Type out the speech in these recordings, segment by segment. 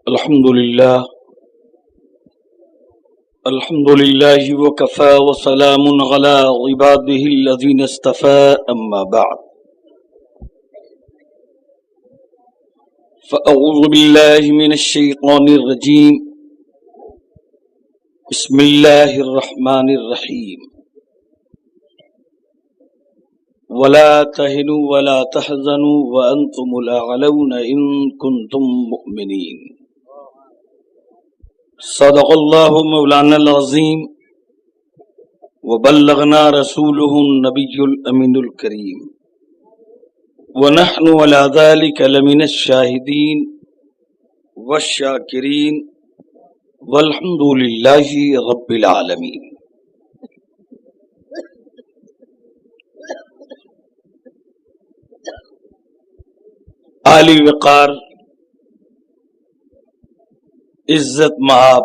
الحمد لله وكفى وسلام على عباده الذين اصطفى أما بعد فأعوذ بالله من الشيطان الرجيم بسم الله الرحمن الرحيم ولا تهنوا ولا تحزنوا وأنتم الأعلون إن كنتم مؤمنين صدق الله مولانا العظيم وبلغنا رسوله النبي الأمين الكريم ونحن على ذلك لمن الشاهدين والشاكرين والحمد لله رب العالمين. عالی وقار، عزت مآب،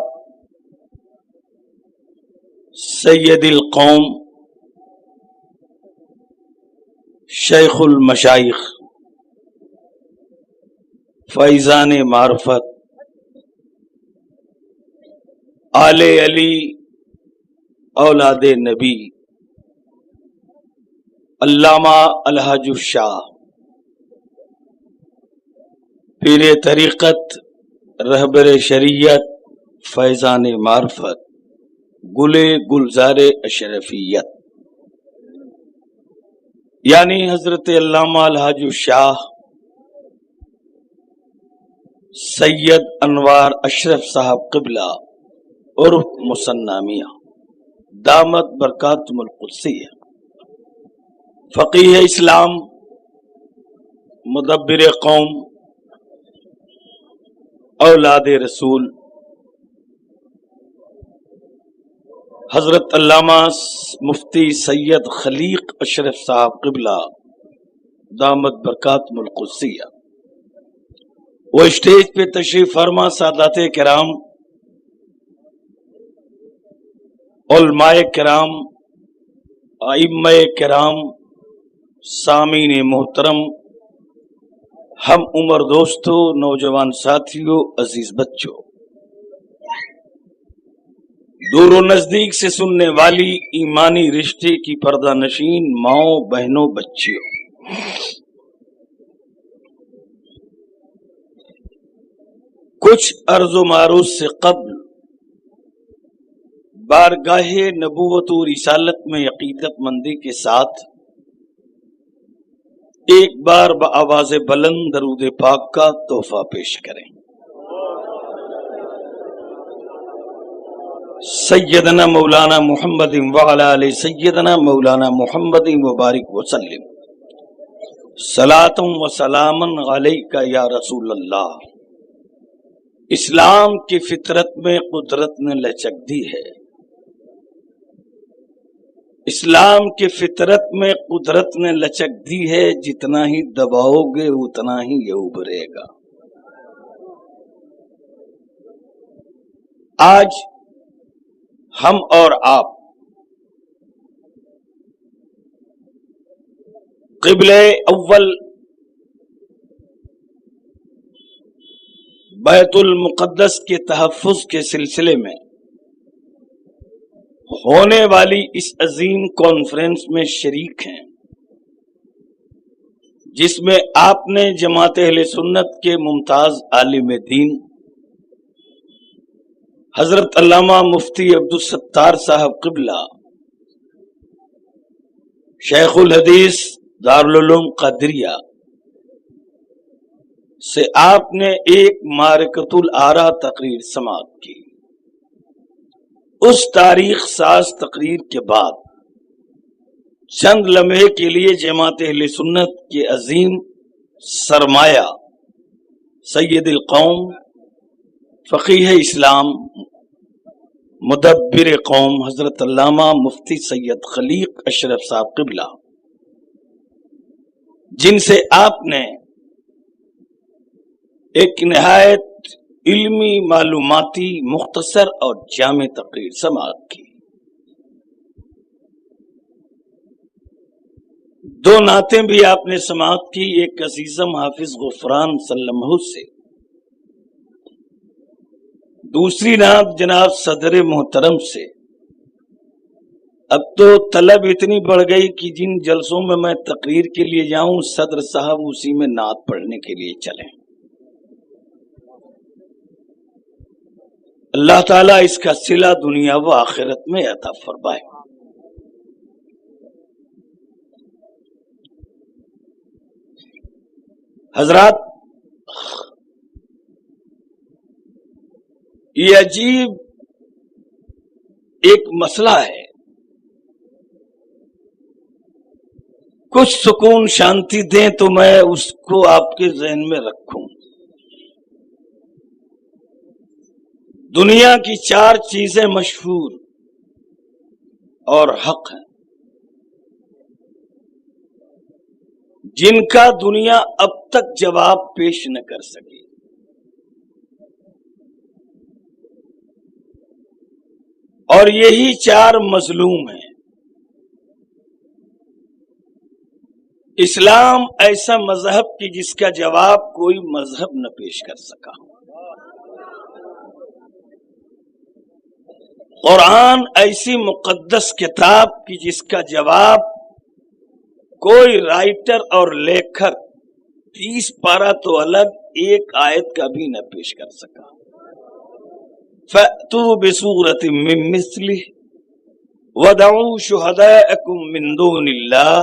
سید القوم، شیخ المشائخ، فیضان معرفت، آل علی، اولاد نبی، علامہ الحاج الشاہ، پیر طریقت، رہبر شریعت، فیضان معرفت، گل گلزار اشرفیت، یعنی حضرت علامہ الحاج الشاہ سید انوار اشرف صاحب قبلہ عرف مصنع میاں دامت برکاتہم القدسیہ، فقیہ اسلام، مدبر قوم، اولاد رسول، حضرت علامہ مفتی سید خلیق اشرف صاحب قبلہ دامت برکاتہم القدسیہ، وہ اسٹیج پہ تشریف فرما سادات کرام، علماء کرام، ائمہ کرام، سامعین محترم، ہم عمر دوستوں، نوجوان ساتھیوں، عزیز بچوں، دور و نزدیک سے سننے والی ایمانی رشتے کی پردہ نشین ماؤں، بہنوں، بچیوں، کچھ عرض و معروض سے قبل بارگاہ نبوت و رسالت میں عقیدت مندی کے ساتھ ایک بار بآواز بلند درود پاک کا تحفہ پیش کریں۔ سیدنا مولانا محمد وعلی آل سیدنا مولانا محمد مبارک وسلم، صلاۃ و سلام علیک یا رسول اللہ۔ اسلام کی فطرت میں قدرت نے لچک دی ہے، اسلام کی فطرت میں قدرت نے لچک دی ہے، جتنا ہی دباؤ گے اتنا ہی یہ ابھرے گا۔ آج ہم اور آپ قبلہ اول بیت المقدس کے تحفظ کے سلسلے میں ہونے والی اس عظیم کانفرنس میں شریک ہیں، جس میں آپ نے جماعت اہل سنت کے ممتاز عالم دین حضرت علامہ مفتی عبدالستار صاحب قبلہ، شیخ الحدیث دارالعلوم قادریہ سے آپ نے ایک معرکۃ الآراء تقریر سماعت کی۔ اس تاریخ ساز تقریر کے بعد چند لمحے کے لیے جماعت اہل سنت کے عظیم سرمایہ سید القوم، فقیہ اسلام، مدبر قوم حضرت علامہ مفتی سید خلیق اشرف صاحب قبلہ، جن سے آپ نے ایک نہایت علمی، معلوماتی، مختصر اور جامع تقریر سماعت کی۔ دو نعتیں بھی آپ نے سماعت کی، ایک عزیزم حافظ غفران صلی اللہ علیہ وسلم سے دوسری نعت جناب صدر محترم سے. اب تو طلب اتنی بڑھ گئی کہ جن جلسوں میں میں تقریر کے لیے جاؤں صدر صاحب اسی میں نعت پڑھنے کے لیے چلیں. اللہ تعالیٰ اس کا صلہ دنیا و آخرت میں عطا فرمائے. حضرات، یہ عجیب ایک مسئلہ ہے. کچھ سکون شانتی دیں تو میں اس کو آپ کے ذہن میں رکھوں. دنیا کی 4 چیزیں مشہور اور حق ہیں جن کا دنیا اب تک جواب پیش نہ کر سکی. اور یہی 4 مظلوم ہیں. اسلام ایسا مذہب کہ جس کا جواب کوئی مذہب نہ پیش کر سکا. قرآن ایسی مقدس کتاب کی جس کا جواب کوئی رائٹر اور لیکھر 30 پارہ تو الگ ایک آیت کا بھی نہ پیش کر سکا. فَأْتُوا بِسُورَةٍ مِّن مِّثْلِهِ وَادْعُوا شُهَدَاءَكُم مِّن دُونِ اللَّهِ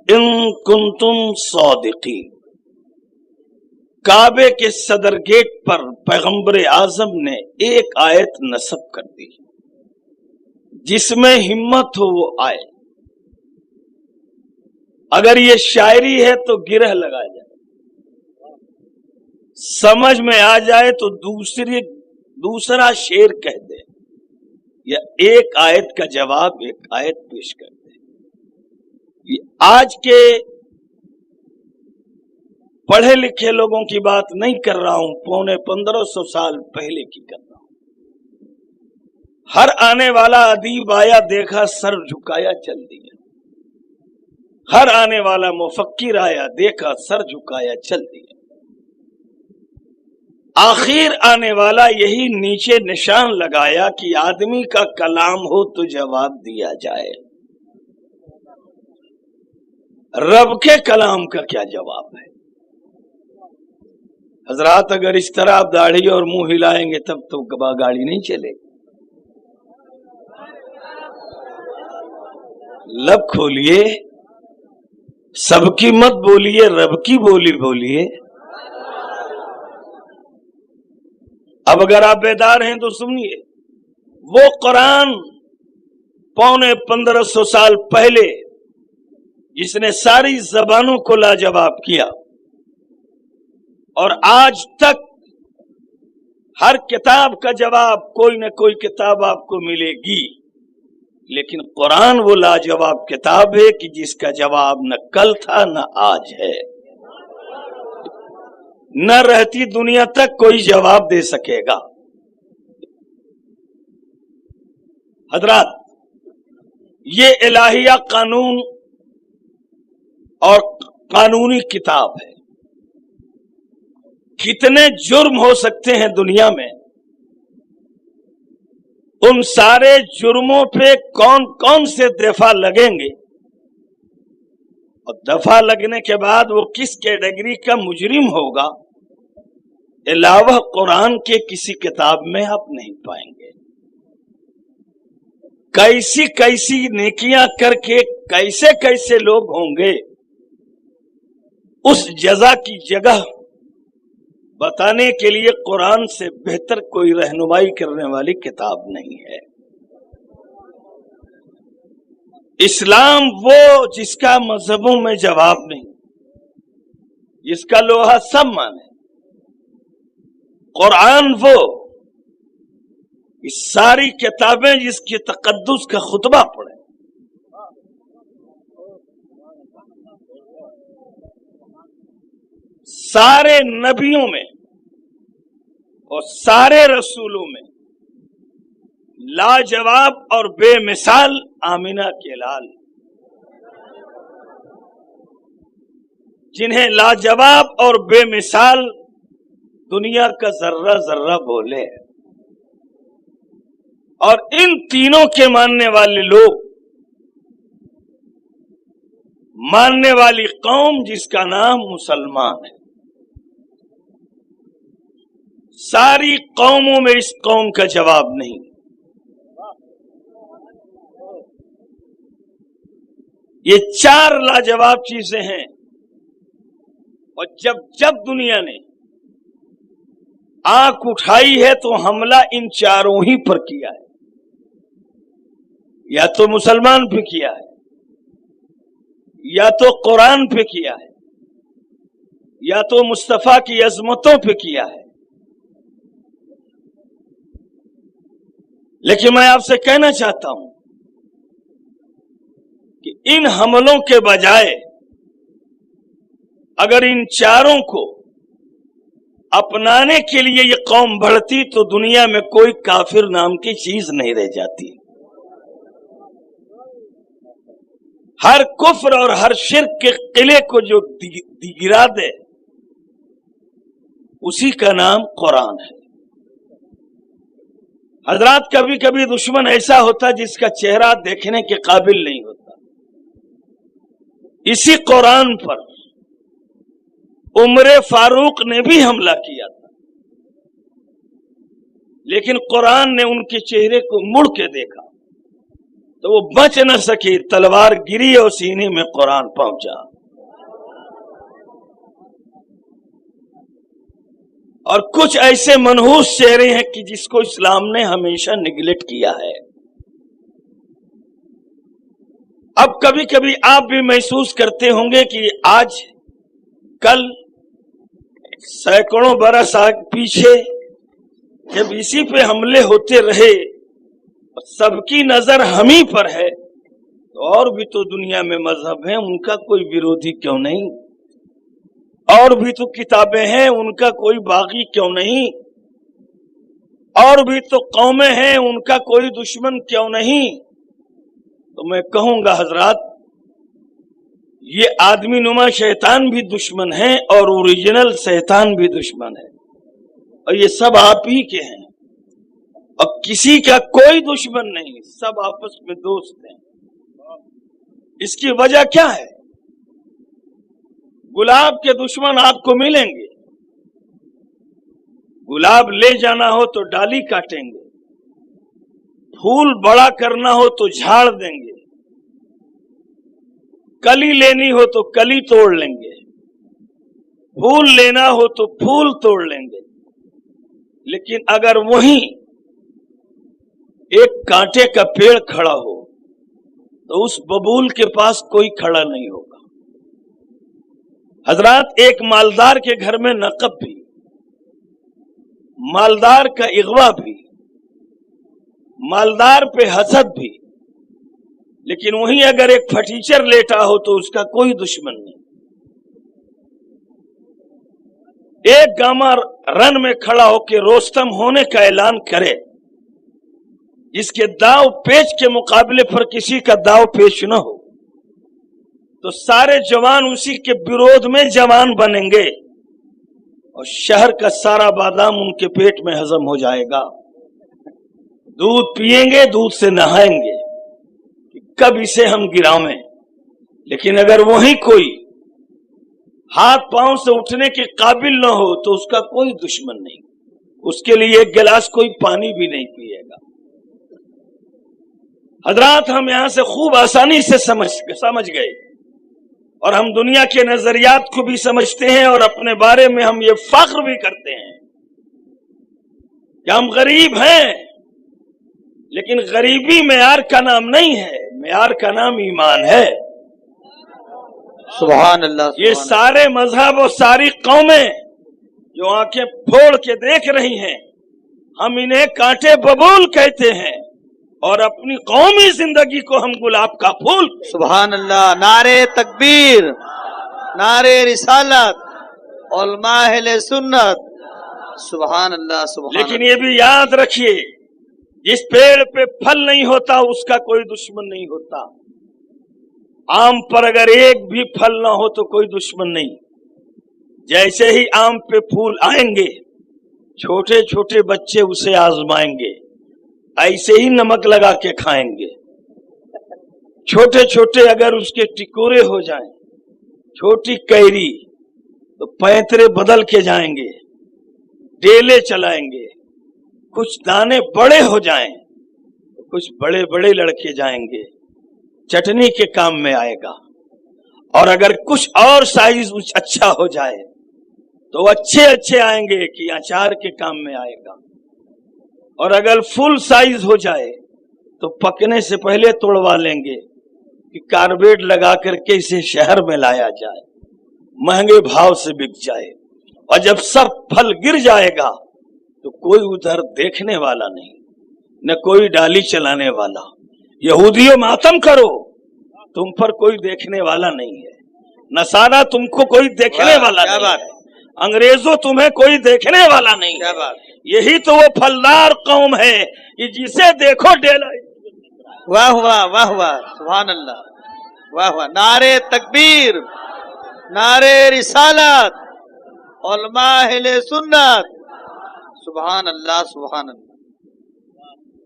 إِن كُنتُمْ صَادِقِينَ. کعبے کے صدر گیٹ پر پیغمبر اعظم نے ایک آیت نصب کر دی. جس میں ہمت ہو وہ آئے. اگر یہ شاعری ہے تو گرہ لگا جائے، سمجھ میں آ جائے تو دوسرا شعر کہہ دے، یا ایک آیت کا جواب ایک آیت پیش کر دے. یہ آج کے پڑھے لکھے لوگوں کی بات نہیں کر رہا ہوں، 1500 سال پہلے کی کر رہا ہوں. ہر آنے والا ادیب آیا دیکھا سر جھکایا چل دیا. ہر آنے والا مفکر آیا دیکھا سر جھکایا چل دیا. آخر آنے والا یہی نیچے نشان لگایا کہ آدمی کا کلام ہو تو جواب دیا جائے، رب کے کلام کا کیا جواب ہے؟ حضرات، اگر اس طرح آپ داڑھی اور منہ ہلائیں گے تب تو گاڑی نہیں چلے گی. لب کھولیے، سب کی مت بولیے، رب کی بولی بولیے. اب اگر آپ بیدار ہیں تو سنیے. وہ قرآن 1500 سال پہلے جس نے ساری زبانوں کو لاجواب کیا، اور آج تک ہر کتاب کا جواب کوئی نہ کوئی کتاب آپ کو ملے گی، لیکن قرآن وہ لاجواب کتاب ہے کہ جس کا جواب نہ کل تھا نہ آج ہے، نہ رہتی دنیا تک کوئی جواب دے سکے گا. حضرات، یہ الہیہ قانون اور قانونی کتاب ہے. کتنے جرم ہو سکتے ہیں دنیا میں، ان سارے جرموں پہ کون کون سے دفعہ لگیں گے، اور دفعہ لگنے کے بعد وہ کس کیٹیگری کا مجرم ہوگا، علاوہ قرآن کے کسی کتاب میں آپ نہیں پائیں گے. کیسی کیسی نیکیاں کر کے کیسے کیسے لوگ ہوں گے، اس جزا کی جگہ بتانے کے لیے قرآن سے بہتر کوئی رہنمائی کرنے والی کتاب نہیں ہے. اسلام وہ جس کا مذہبوں میں جواب نہیں، جس کا لوہا سب مانے. قرآن وہ ساری کتابیں جس کی تقدس کا خطبہ پڑھے. سارے نبیوں میں اور سارے رسولوں میں لاجواب اور بے مثال آمنہ کے لال، جنہیں لاجواب اور بے مثال दुनिया का जर्रा जर्रा बोले। और इन तीनों के मानने वाले लोग, मानने वाली कौम जिसका नाम मुसलमान है, सारी कौमों में इस कौम का जवाब नहीं। ये चार लाजवाब चीजें हैं, और जब जब दुनिया ने आंख उठाई है तो हमला इन चारों ही पर किया है। या तो मुसलमान पे किया है, या तो कुरान पे किया है, या तो मुस्तफा की अजमतों पे किया है। लेकिन मैं आपसे कहना चाहता हूं कि इन हमलों के बजाय अगर इन चारों को अपनाने के लिए ये कौम बढ़ती तो दुनिया में कोई काफिर नाम की चीज नहीं रह जाती। हर कुफ्र और हर शिर्क के किले को जो गिरा दे उसी का नाम कुरान है। हजरात, कभी कभी दुश्मन ऐसा होता जिसका चेहरा देखने के काबिल नहीं होता। इसी कुरान पर उमर फारूक ने भी हमला किया था, लेकिन कुरान ने उनके चेहरे को मुड़ के देखा तो वो बच न सकी, तलवार गिरी और सीने में कुरान पहुंचा। और कुछ ऐसे मनहूस चेहरे हैं कि जिसको इस्लाम ने हमेशा निगलेक्ट किया है। अब कभी कभी आप भी महसूस करते होंगे कि आज कल सैकड़ों बरस पीछे जब इसी पे हमले होते रहे, सबकी नजर हम ही पर है, तो और भी तो दुनिया में मजहब हैं, उनका कोई विरोधी क्यों नहीं? और भी तो किताबें हैं, उनका कोई बागी क्यों नहीं? और भी तो कौमें हैं, उनका कोई दुश्मन क्यों नहीं? तो मैं कहूंगा हजरात, ये आदमी नुमा शैतान भी दुश्मन है और ओरिजिनल शैतान भी दुश्मन है, और ये सब आप ही के हैं, और किसी का कोई दुश्मन नहीं, सब आपस में दोस्त हैं। इसकी वजह क्या है? गुलाब के दुश्मन आपको मिलेंगे, गुलाब ले जाना हो तो डाली काटेंगे, फूल बड़ा करना हो तो झाड़ देंगे, कली लेनी हो तो कली तोड़ लेंगे, फूल लेना हो तो फूल तोड़ लेंगे। लेकिन अगर वहीं एक कांटे का पेड़ खड़ा हो तो उस बबूल के पास कोई खड़ा नहीं होगा। हजरात, एक मालदार के घर में नकब भी, मालदार का इगवा भी, मालदार पे हसद भी, लेकिन वहीं अगर एक फटीचर लेटा हो तो उसका कोई दुश्मन नहीं। एक गामा रन में खड़ा होकर रोस्तम होने का ऐलान करे, जिसके दाव पेच के मुकाबले पर किसी का दाव पेच न हो, तो सारे जवान उसी के विरोध में जवान बनेंगे और शहर का सारा बादाम उनके पेट में हजम हो जाएगा। दूध पिएंगे, दूध से नहाएंगे कि कब इसे हम गिरावें। लेकिन अगर वही कोई हाथ पांव से उठने के काबिल न हो तो उसका कोई दुश्मन नहीं, उसके लिए एक गिलास कोई पानी भी नहीं पिएगा। हजरात, हम यहां से खूब आसानी से समझ गए, और हम दुनिया के नजरियात को भी समझते हैं, और अपने बारे में हम ये फख्र भी करते हैं कि हम गरीब हैं। लेकिन गरीबी मेयार का नाम नहीं है, मेयार का नाम ईमान है। सुभान अल्लाह। ये सारे मजहब और सारी कौमें जो आंखें फोड़ के देख रही हैं, हम इन्हें कांटे बबूल कहते हैं, और अपनी कौमी जिंदगी को हम गुलाब का फूल। सुभान अल्लाह। नारे तकबीर, नारे रिसालत, उलमा अहले सुन्नत। सुभान अल्लाह, सुभान। लेकिन ये भी याद रखिए, जिस पेड़ पे फल नहीं होता उसका कोई दुश्मन नहीं होता। आम पर अगर एक भी फल ना हो तो कोई दुश्मन नहीं। जैसे ही आम पे फूल आएंगे छोटे छोटे बच्चे उसे आजमाएंगे, ऐसे ही नमक लगा के खाएंगे। छोटे छोटे अगर उसके टिकोरे हो जाएं, छोटी कैरी, तो पैंतरे बदल के जाएंगे, डेले चलाएंगे। कुछ दाने बड़े हो जाएं तो कुछ बड़े बड़े लड़के जाएंगे, चटनी के काम में आएगा। और अगर कुछ और साइज अच्छा हो जाए तो अच्छे अच्छे आएंगे कि अचार के काम में आएगा। और अगर फुल साइज हो जाए तो पकने से पहले तोड़वा लेंगे कि कार्बेट लगा करके इसे शहर में लाया जाए, महंगे भाव से बिक जाए। और जब सब फल गिर जाएगा तो कोई उधर देखने वाला नहीं, न कोई डाली चलाने वाला। यहूदियों मातम करो, तुम पर कोई देखने वाला नहीं है। नसारा तुमको कोई देखने वाला नहीं है। अंग्रेजों तुम्हें कोई देखने वाला नहीं है। यही तो वो फलदार कौम है कि जिसे देखो डेला। वाह वाह वाह वाह, सुभान अल्लाह, वाह वाह। नारे तकबीर, नारे रिसालत, उलमा अहले सुन्नत, सुभान अल्लाह सुभान अल्लाह।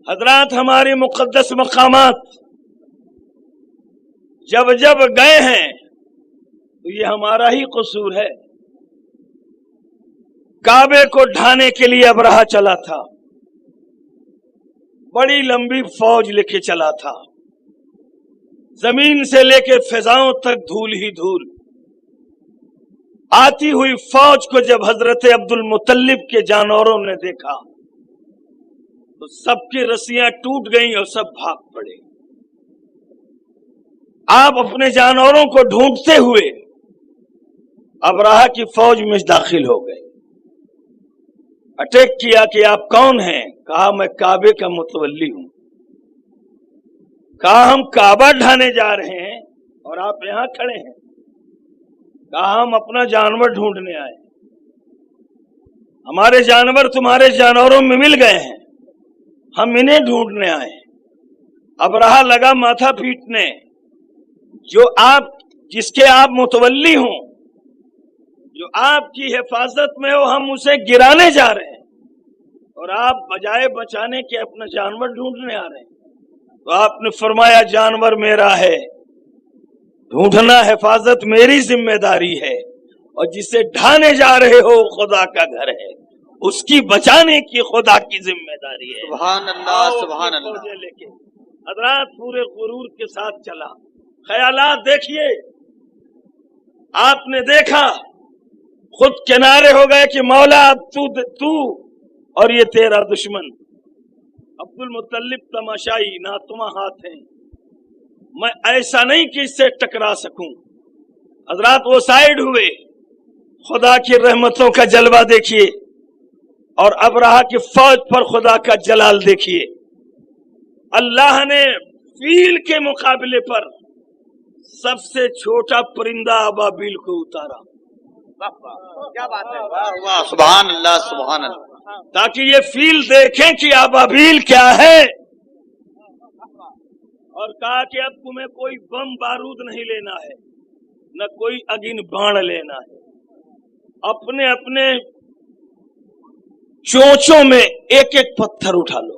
हजरात, हमारे मुकद्दस मकामात जब जब गए हैं तो ये हमारा ही कसूर है। काबे को ढाने के लिए अबरहा चला था, बड़ी लंबी फौज लेके चला था, जमीन से लेके फिजाओं तक धूल ही धूल। आती हुई फौज को जब हजरत अब्दुल मुत्तलिब के जानवरों ने देखा तो सबकी रस्सियां टूट गईं और सब भाग पड़े। आप अपने जानवरों को ढूंढते हुए अबराहा की फौज में दाखिल हो गए। अटैक किया कि आप कौन हैं? कहा मैं काबे का मुतवल्ली हूं। कहा हम काबा ढाने जा रहे हैं और आप यहां खड़े हैं। कहा हम अपना जानवर ढूंढने आए, हमारे जानवर तुम्हारे जानवरों में मिल गए हैं, हम इन्हें ढूंढने आए। अबराहा लगा माथा पीटने, जो आप जिसके आप मुतवल्ली हो, जो आपकी हिफाजत में हो, हम उसे गिराने जा रहे हैं और आप बजाय बचाने के अपना जानवर ढूंढने आ रहे हैं। तो आपने फरमाया जानवर मेरा है, ढूंढना हिफाजत मेरी जिम्मेदारी है, और जिसे ढाने जा रहे हो खुदा का घर है, उसकी बचाने की खुदा की जिम्मेदारी है। सुभान अल्लाह सुभान अल्लाह। लेके हजरात पूरे गुरूर के साथ चला। ख्यालात देखिए, आपने देखा खुद किनारे हो गए कि मौला अब तू और ये तेरा दुश्मन। अब्दुल मुत्तलिब तमाशाई ना तुम हाथ हैं, मैं ऐसा नहीं कि इससे टकरा सकूं। हजरात वो साइड हुए, खुदा की रहमतों का जलवा देखिए और अबराहा की फौज पर खुदा का जलाल देखिए। अल्लाह ने फील के मुकाबले पर सबसे छोटा परिंदा अबाबील को उतारा। क्या बात है, वाह वाह, सुभान अल्लाह सुभान अल्लाह। ताकि ये फील देखें कि अबाबील क्या है। और कहा कि अब तुम्हें कोई बम बारूद नहीं लेना है, न कोई अगिन बाण लेना है, अपने अपने चोंचों में एक एक पत्थर उठा लो।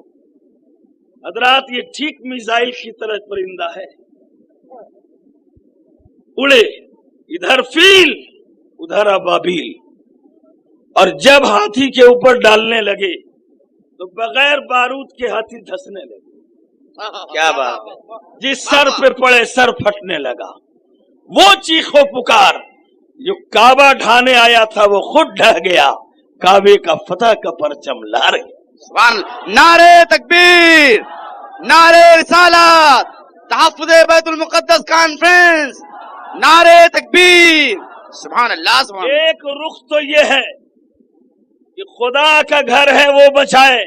हजरात ये ठीक मिसाइल की तरह परिंदा है, उड़े, इधर फील उधर अबाबील। और जब हाथी के ऊपर डालने लगे तो बगैर बारूद के हाथी धंसने लगे। क्या बात है, जिस सर पे पड़े सर फटने लगा। वो चीखो पुकार जो काबा ढाने आया था वो खुद ढह गया, काबे का फतह का परचम लहर गया। सुभान। नारे तकबीर, नारे रिसालत, तहफ्फुज़ बैतुल मुक़द्दस कॉन्फ्रेंस, नारे तकबीर, सुभान अल्लाह सुभान। एक रुख तो ये है कि खुदा का घर है वो बचाए।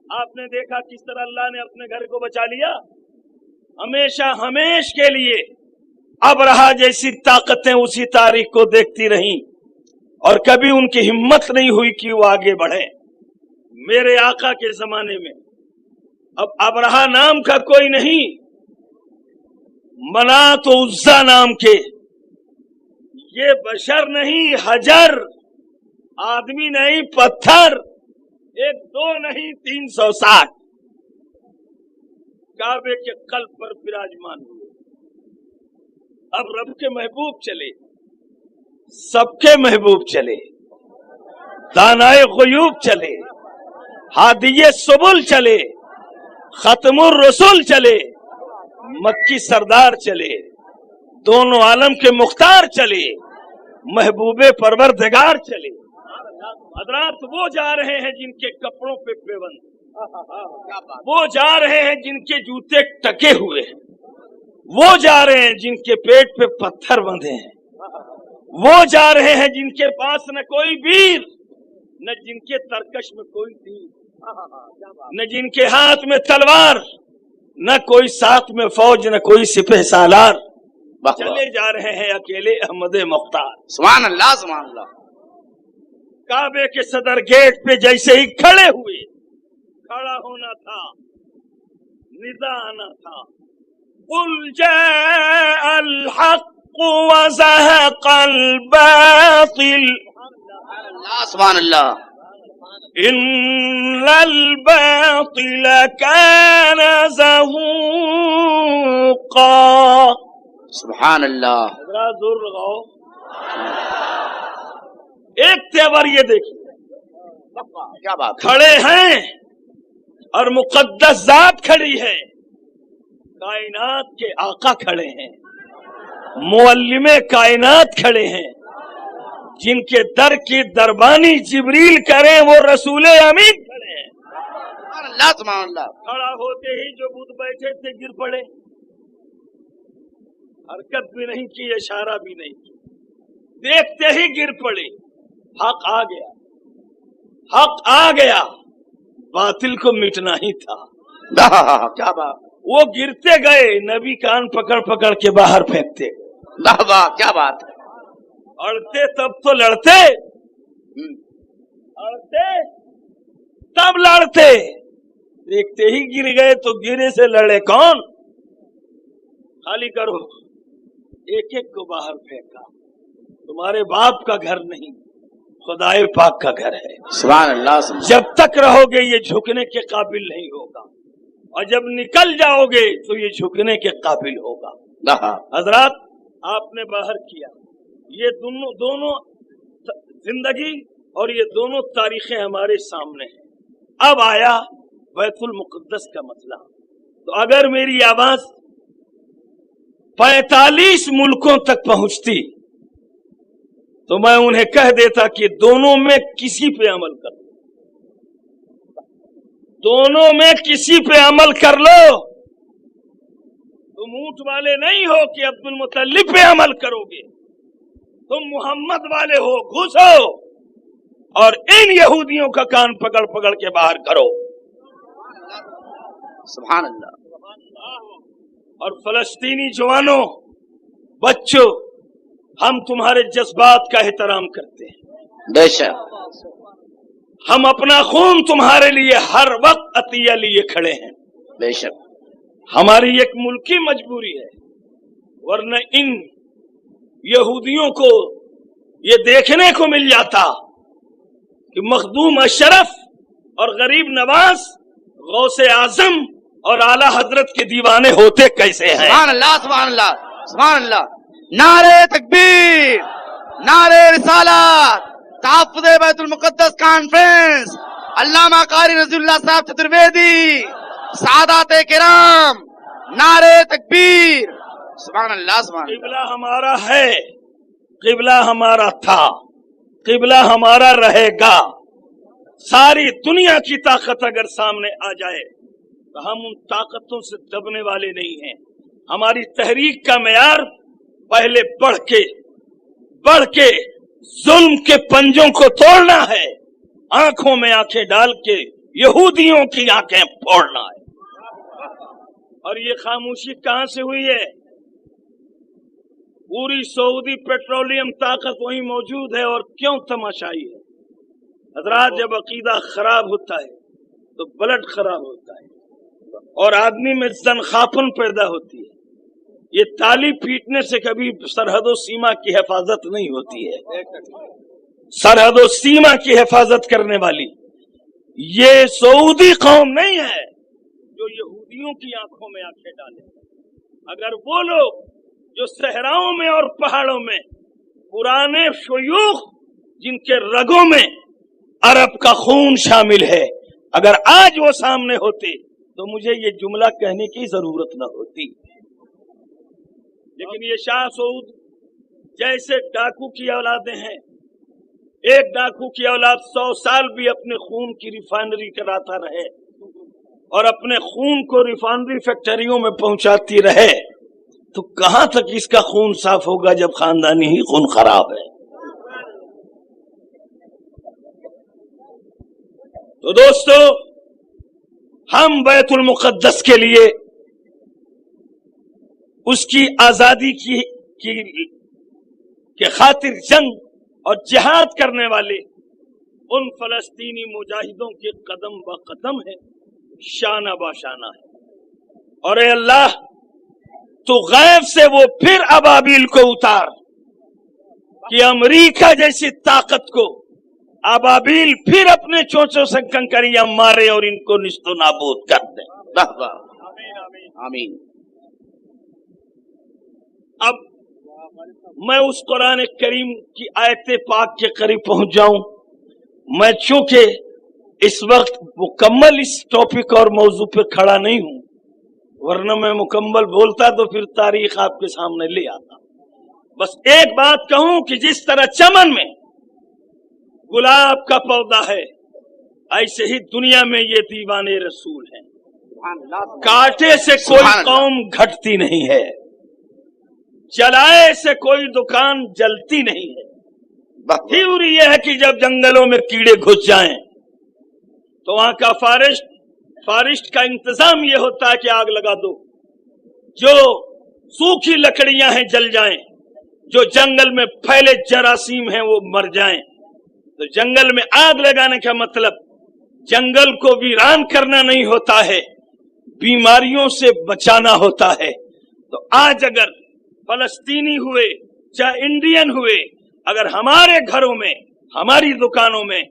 आपने देखा किस तरह अल्लाह ने अपने घर को बचा लिया, हमेशा हमेश के लिए। अबरहा जैसी ताकतें उसी तारीख को देखती रहीं और कभी उनकी हिम्मत नहीं हुई कि वो आगे बढ़े। मेरे आका के जमाने में अब अबरहा नाम का कोई नहीं, मनात तो उज्जा नाम के, ये बशर नहीं हजर आदमी नहीं पत्थर, एक दो नहीं 360 काबे के कल्ब पर विराजमान हुए। अब रब के महबूब चले, सबके महबूब चले, दानाए गुयूब चले, हादिये सुबुल चले, खत्मुर रसूल चले, मक्की सरदार चले, दोनों आलम के मुख्तार चले, महबूबे परवरदिगार चले। हजरात वो जा रहे हैं जिनके कपड़ों पे पेबंद, वो जा रहे हैं जिनके जूते टके हुए हैं, वो जा रहे हैं जिनके पेट पे पत्थर बंधे हैं, वो जा रहे हैं जिनके पास न कोई वीर, न जिनके तरकश में कोई तीर, न जिनके हाथ में तलवार, न कोई साथ में फौज, न कोई सिपह सालार। चले जा रहे हैं अकेले अहमद मुख्तार। सुभान अल्लाह, सुभान अल्लाह। काबे के सदर गेट पे जैसे ही खड़े हुए, खड़ा होना था, निदा आना था, कुल जाअल हक़ व ज़हक़ल बातिल, सुभान अल्लाह, इन्नल बातिल कान ज़हूक़ा। सुभान अल्लाह। जरा जोर लगाओ। एक तेवर ये देखिए, क्या बात, खड़े हैं और मुक़द्दस ज़ात खड़ी है, कायनात के आका खड़े हैं, मुअल्लिमे कायनात खड़े हैं, जिनके दर की दरबानी जिब्रील करें वो रसूले अमीन खड़े हैं। सुभान अल्लाह, सुभान अल्लाह। खड़ा होते ही जो बुत बैठे थे गिर पड़े, हरकत भी नहीं की, इशारा भी नहीं की, देखते ही गिर पड़े। हक आ गया, हक आ गया, बातिल को मिटना ही था। क्या बात, वो गिरते गए, नबी कान पकड़ पकड़ के बाहर फेंकते। वाह, क्या बात। अड़ते तब तो लड़ते, अड़ते तब लड़ते, देखते ही गिर गए तो गिरे से लड़े कौन। खाली करो, एक एक को बाहर फेंका। तुम्हारे बाप का घर नहीं, खुदाए पाक का घर है। सुभान अल्लाह। जब तक रहोगे ये झुकने के काबिल नहीं होगा, और जब निकल जाओगे तो ये झुकने के काबिल होगा। हजरात, आपने बाहर किया, ये दोनों जिंदगी और ये दोनों तारीखें हमारे सामने हैं। अब आया बैतुल मुक़द्दस का मसला। तो अगर मेरी आवाज 45 मुल्कों तक पहुंचती तो मैं उन्हें कह देता कि दोनों में किसी पे अमल कर लो, दोनों में किसी पे अमल कर लो। तुम ऊंट वाले नहीं हो कि अब्दुल मुत्तलिब पे अमल करोगे, तुम मोहम्मद वाले हो, घुसो और इन यहूदियों का कान पकड़ पकड़ के बाहर करो। सुभान अल्लाह। और फलस्तीनी जवानों, बच्चों, हम तुम्हारे जज्बात का एहतराम करते हैं। बेशक हम अपना खून तुम्हारे लिए हर वक्त अतिया लिए खड़े हैं। बेशक हमारी एक मुल्की मजबूरी है, वरना इन यहूदियों को ये देखने को मिल जाता कि मखदूम अशरफ और गरीब नवाज गौसे आजम और आला हजरत के दीवाने होते कैसे हैं। सुभान अल्लाह, सुभान अल्लाह, सुभान अल्लाह। नारे तकबीर, नारे रिसालत, तहफ़्फ़ुज़ बैतुल मुक़द्दस कॉन्फ्रेंस, अल्लामा कारी रज़ीउल्लाह साहब चतुर्वेदी, सादात किराम, नारे तकबीर। सुभान अल्लाह, सुभान अल्लाह। क़िबला हमारा है, क़िबला हमारा था, क़िबला हमारा रहेगा। सारी दुनिया की ताकत अगर सामने आ जाए तो हम उन ताकतों से दबने वाले नहीं हैं। हमारी तहरीक का मेयार पहले बढ़ के जुल्म के पंजों को तोड़ना है, आंखों में आंखें डाल के यहूदियों की आंखें फोड़ना है। और ये खामोशी कहां से हुई है? पूरी सऊदी पेट्रोलियम ताकत वहीं मौजूद है, और क्यों तमाशाई है। हजरात, जब अकीदा खराब होता है तो ब्लड खराब होता है और आदमी में ज़नख़ापन पैदा होती है। ये ताली पीटने से कभी सरहदों सीमा की हिफाजत नहीं होती है। सरहद और सीमा की हिफाजत करने वाली ये सऊदी कौम नहीं है जो यहूदियों की आंखों में आंखें डाले। अगर वो लोग जो सहराओं में और पहाड़ों में पुराने शुयूख जिनके रगों में अरब का खून शामिल है, अगर आज वो सामने होते तो मुझे ये जुमला कहने की जरूरत न होती। लेकिन ये शाह सऊद जैसे डाकू की औलादें हैं, एक डाकू की औलाद 100 साल भी अपने खून की रिफाइनरी कराता रहे और अपने खून को रिफाइनरी फैक्ट्रियों में पहुंचाती रहे, तो कहां तक इसका खून साफ होगा जब खानदानी ही खून खराब है। तो दोस्तों, हम बैतुल मुक़द्दस के लिए उसकी आजादी के खातिर जंग और जिहाद करने वाले उन फलस्तीनी मुजाहिदों के कदम ब कदम है, शाना बाशाना है। और ए अल्लाह, तो गैब से वो फिर अबाबिल को उतार कि अमेरिका जैसी ताकत को अबाबिल फिर अपने चोंचों से कंकरियां मारे और इनको निस्तो नाबूद कर दे। आमीन। अब मैं उस कुरान करीम की आयत पाक के करीब पहुंच जाऊं। मैं चूंकि इस वक्त मुकम्मल इस टॉपिक और मौजू पे खड़ा नहीं हूं, वरना मैं मुकम्मल बोलता तो फिर तारीख आपके सामने ले आता। बस एक बात कहूं कि जिस तरह चमन में गुलाब का पौधा है, ऐसे ही दुनिया में ये दीवाने रसूल हैं। कांटे से कोई कौम घटती नहीं है, जलाए से कोई दुकान जलती नहीं है। थ्योरी यह है कि जब जंगलों में कीड़े घुस जाएं तो वहां का फॉरेस्ट का इंतजाम यह होता है कि आग लगा दो, जो सूखी लकड़ियां हैं जल जाएं, जो जंगल में फैले जरासीम हैं वो मर जाएं। तो जंगल में आग लगाने का मतलब जंगल को वीरान करना नहीं होता है, बीमारियों से बचाना होता है। तो आज अगर फलस्तीनी हुए चाहे इंडियन हुए, अगर हमारे घरों में हमारी दुकानों में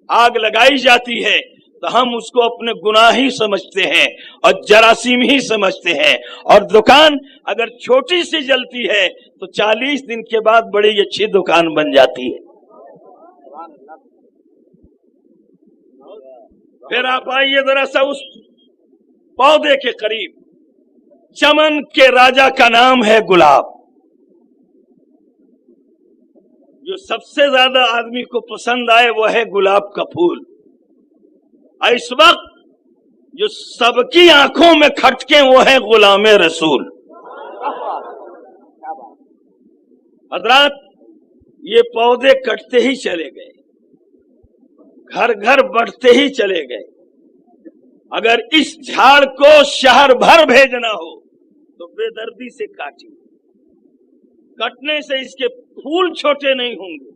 आग लगाई जाती है तो हम उसको अपने गुनाह ही समझते हैं और जरासीम ही समझते हैं। और दुकान अगर छोटी सी जलती है तो 40 दिन के बाद बड़ी अच्छी दुकान बन जाती है। फिर आप आइए जरा सा उस पौधे के करीब। चमन के राजा का नाम है गुलाब। जो सबसे ज्यादा आदमी को पसंद आए वो है गुलाब का फूल। इस वक्त जो सबकी आंखों में खटके वो है गुलामे रसूल। हजरात, ये पौधे कटते ही चले गए, घर घर बढ़ते ही चले गए। अगर इस झाड़ को शहर भर भेजना हो तो बेदर्दी से काटिए। कटने से इसके फूल छोटे नहीं होंगे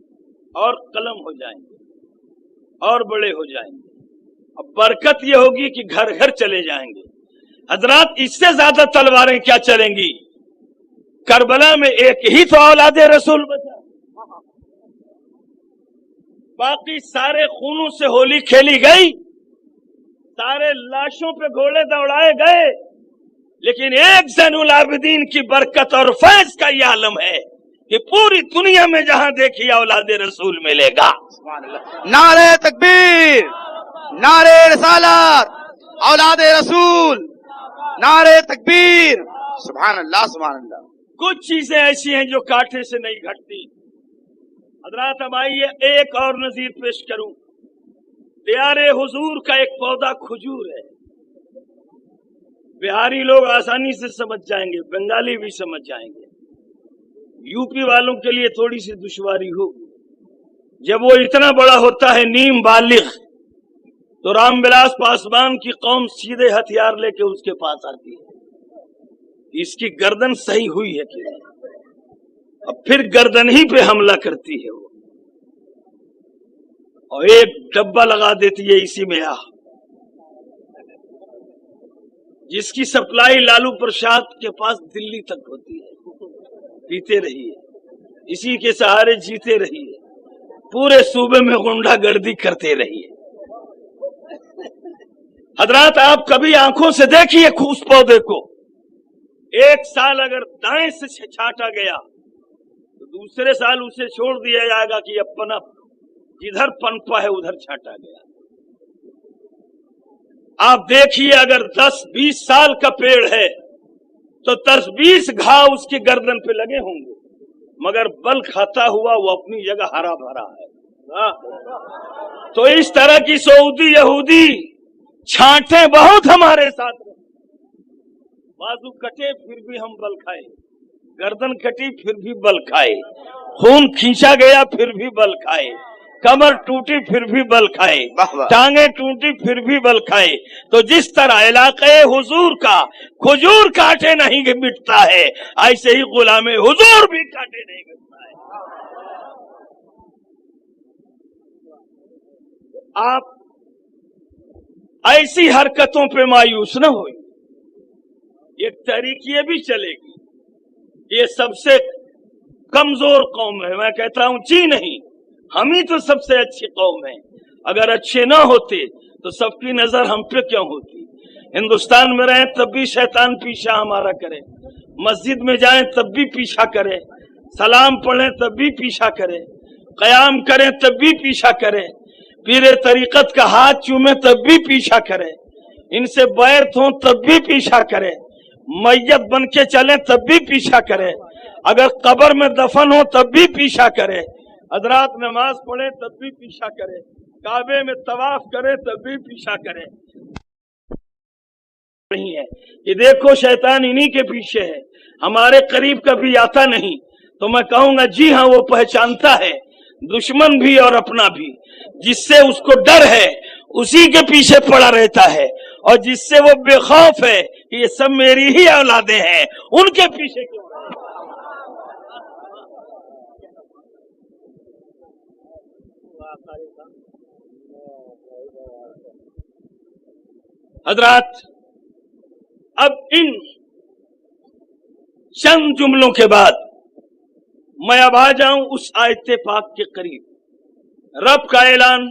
और कलम हो जाएंगे और बड़े हो जाएंगे। अब बरकत यह होगी कि घर घर चले जाएंगे। हजरात, इससे ज्यादा तलवारें क्या चलेंगी। करबला में एक ही तो औलादे रसूल बचा, बाकी सारे खूनों से होली खेली गई, सारे लाशों पे घोड़े दौड़ाए गए, लेकिन एक ज़ैनुल आबिदीन की बरकत और फैज का यह आलम है कि पूरी दुनिया में जहां देखिए औलादे रसूल मिलेगा। नारे तकबीर, नारे रिसालत, औलादे रसूल, नारे तकबीर। सुभान अल्लाह, सुभान अल्लाह। कुछ चीजें ऐसी हैं जो कांटे से नहीं घटती। हजरात, अब आइए एक और नजीर पेश करूं। प्यारे हुजूर का एक पौधा खजूर है। बिहारी लोग आसानी से समझ जाएंगे, बंगाली भी समझ जाएंगे, यूपी वालों के लिए थोड़ी सी दुश्वारी होगी। जब वो इतना बड़ा होता है नीम बालिग, तो रामविलास पासवान की कौम सीधे हथियार लेके उसके पास आती है, इसकी गर्दन सही हुई है कि नहीं। अब फिर गर्दन ही पे हमला करती है वो, और एक डब्बा लगा देती है इसी में जिसकी सप्लाई लालू प्रसाद के पास दिल्ली तक होती है। पीते रहिए, इसी के सहारे जीते रहिए। पूरे सूबे में गुंडागर्दी करते रहिए। हजरात, आप कभी आंखों से देखिए उस पौधे को, एक साल अगर दाएं से छाटा गया तो दूसरे साल उसे छोड़ दिया जाएगा कि अपना जिधर पनपा है उधर छाटा गया। आप देखिए, अगर 10-20 साल का पेड़ है तो 10-20 घाव उसकी गर्दन पे लगे होंगे, मगर बल खाता हुआ वो अपनी जगह हरा भरा है। तो इस तरह की सऊदी यहूदी छांटे बहुत हमारे साथ रहे। बाजू कटे फिर भी हम बल खाए, गर्दन कटी फिर भी बल खाए, खून खींचा गया फिर भी बल खाए, कमर टूटी फिर भी बल खाए, टांगे टूटी फिर भी बल खाए। तो जिस तरह इलाके हुजूर का खजूर काटे नहीं मिटता है, ऐसे ही गुलामे हुजूर भी काटे नहीं मिटता है। आप ऐसी हरकतों पे मायूस न हो। एक तहरीक ये भी चलेगी, ये सबसे कमजोर कौम है। मैं कहता हूं जी नहीं, हम ही तो सबसे अच्छी कौम है। अगर अच्छे ना होते तो सबकी नजर हम पे क्यों होती। हिंदुस्तान में रहें तब भी शैतान पीछा हमारा करे, मस्जिद में जाएं तब भी पीछा करे, सलाम पढ़ें तब भी पीछा करे, कयाम करें तब भी पीछा करे, पीरे तरीकत का हाथ चूमे तब भी पीछा करे, इनसे बैरत हो तब भी पीछा करे, मैयत बन के चले तब भी पीछा करे, अगर कब्र में दफन हो तब भी पीछा करे, हजरात नमाज पढ़े तब भी पीछा करे, काबे में तवाफ करे तब भी पीछा करे। नहीं है ये देखो, शैतान इन्हीं के पीछे है, हमारे करीब कभी आता नहीं। तो मैं कहूंगा जी हाँ, वो पहचानता है दुश्मन भी और अपना भी। जिससे उसको डर है उसी के पीछे पड़ा रहता है, और जिससे वो बेखौफ है कि ये सब मेरी ही औलादे हैं, उनके पीछे क्यों। हजरात, अब इन चंद जुमलों के बाद मैं अब आ जाऊं उस आयत पाक के करीब। रब का ऐलान,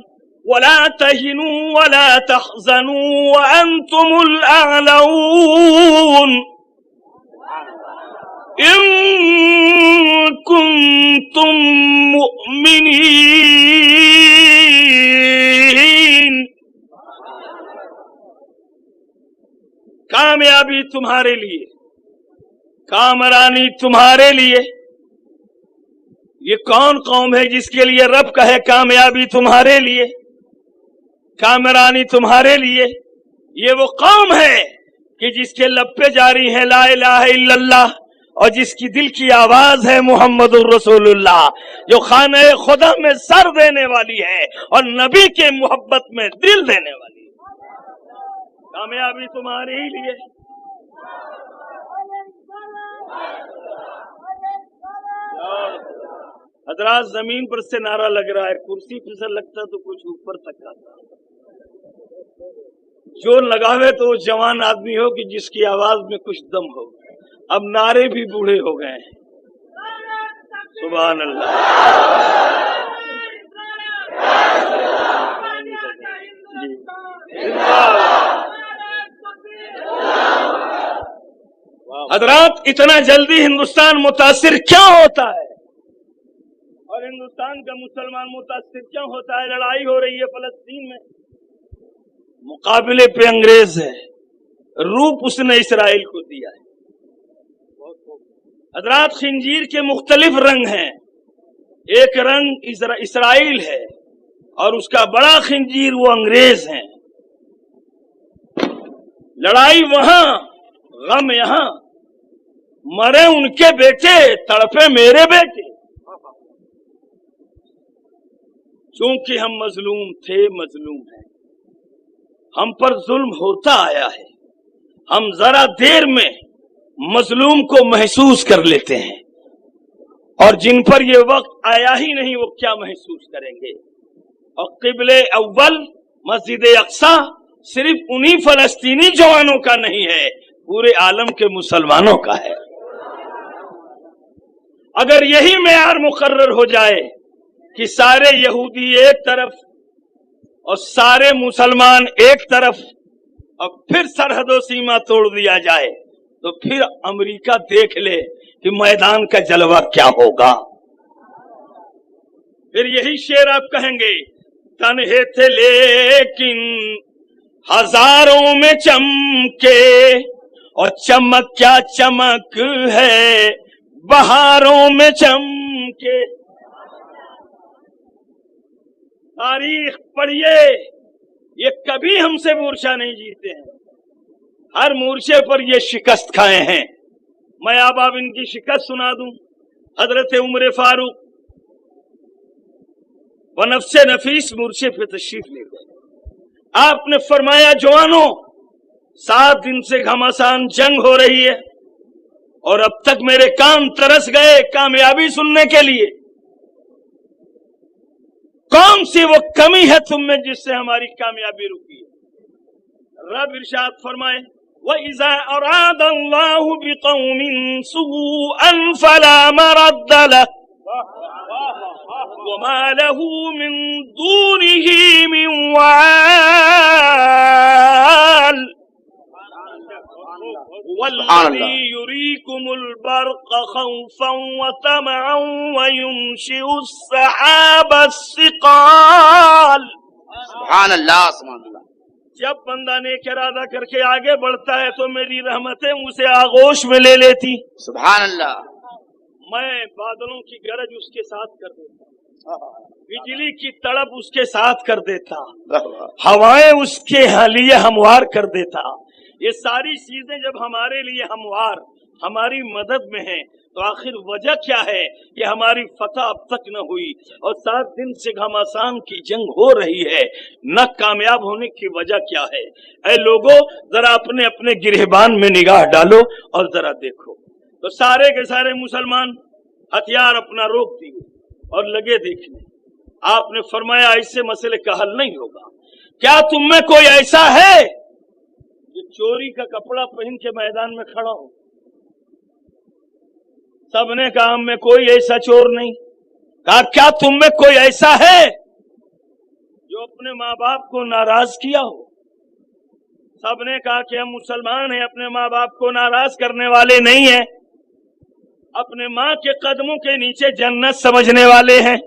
वला तहिनू वला तहज़नू व अंतुमुल अअलऊन इन कुंतुम मुमिनीन। कामयाबी तुम्हारे लिए, कामरानी तुम्हारे लिए। ये कौन कौम है जिसके लिए रब कहे कामयाबी तुम्हारे लिए, कामरानी तुम्हारे लिए? ये वो कौम है कि जिसके लब पे जारी है ला इलाहा इल्लल्लाह, और जिसकी दिल की आवाज है मुहम्मदुर रसूलुल्लाह, जो खाने खुदा में सर देने वाली है और नबी के मोहब्बत में दिल देने वाली है। कामयाबी तुम्हारे ही लिए। हजरात, जमीन पर से नारा लग रहा है, कुर्सी पर से लगता तो कुछ ऊपर तक आता। जो लगावे तो वो जवान आदमी हो कि जिसकी आवाज में कुछ दम हो। अब नारे भी बूढ़े हो गए हैं। सुभान अल्लाह। हजरात, इतना जल्दी हिंदुस्तान मुतासिर क्यों होता है और हिंदुस्तान का मुसलमान मुतासिर क्यों होता है? लड़ाई हो रही है फलस्तीन में, मुकाबले पे अंग्रेज है, रूप उसने इसराइल को दिया है। हजरात, खिंजीर के मुख्तलिफ रंग हैं। एक रंग इसराइल है और उसका बड़ा खिंजीर वो अंग्रेज हैं। लड़ाई वहां, गम यहां, मरे उनके बेटे, तड़पे मेरे बेटे। चूंकि हम मजलूम थे, मजलूम हैं, हम पर जुल्म होता आया है, हम जरा देर में मजलूम को महसूस कर लेते हैं, और जिन पर ये वक्त आया ही नहीं वो क्या महसूस करेंगे। और क़िबले अव्वल मस्जिद अक्सा सिर्फ उन्हीं फलस्तीनी जवानों का नहीं है, पूरे आलम के मुसलमानों का है। अगर यही मेयार मुकर्रर हो जाए कि सारे यहूदी एक तरफ और सारे मुसलमान एक तरफ और फिर सरहदों सीमा तोड़ दिया जाए तो फिर अमेरिका देख ले कि मैदान का जलवा क्या होगा। फिर यही शेर आप कहेंगे, तन्हे थे लेकिन हजारों में चमके और चमक क्या चमक है बहारों में चमके। तारीख पढ़िए, ये कभी हमसे मोर्चा नहीं जीते हैं, हर मोर्चे पर ये शिकस्त खाए हैं। मैं अब इनकी शिकस्त सुना दूं। हजरत उमर फारूक बनफ्से नफीस मोर्चे पे तशरीफ ले गए। आपने फरमाया, जवानों 7 दिन से घमासान जंग हो रही है और अब तक मेरे कान तरस गए कामयाबी सुनने के लिए। कौन सी वो कमी है तुम में जिससे हमारी कामयाबी रुकी है? रब इरशाद फरमाए, वइज़ा अरादल्लाहु बिक़ौमिन सुअन फला मरद्द लहु वमा लहु मिन दूनिही मिन वाल वल्लज़ी युरीकुमुल बर्क़ खौफ़न व तमअन व युनशिउस सहाबा सिक़ाल। सुभान अल्लाह, सुभान अल्लाह। जब बंदा नेक इरादा करके आगे बढ़ता है तो मेरी रहमतें उसे आगोश में ले लेती। सुभान अल्लाह। मैं बादलों की गरज उसके साथ कर देता, बिजली की तड़प उसके साथ कर देता, हवाएं उसके लिए हमवार कर देता। ये सारी चीजें जब हमारे लिए हमवार, हमारी मदद में है, तो आखिर वजह क्या है कि हमारी फतह अब तक न हुई और 7 दिन से घमासान की जंग हो रही है, न कामयाब होने की वजह क्या है? ऐ लोगों, जरा अपने अपने गिरहबान में निगाह डालो और जरा देखो तो सारे के सारे मुसलमान हथियार अपना रोक दिए और लगे देखने। आपने फरमाया, ऐसे मसले का हल नहीं होगा। क्या तुम में कोई ऐसा है जो चोरी का कपड़ा पहन के मैदान में खड़ा हो? सबने कहा हम में कोई ऐसा चोर नहीं। कहा क्या तुम में कोई ऐसा है जो अपने माँ बाप को नाराज किया हो? सबने कहा कि हम मुसलमान हैं, अपने माँ बाप को नाराज करने वाले नहीं हैं, अपने माँ के कदमों के नीचे जन्नत समझने वाले हैं।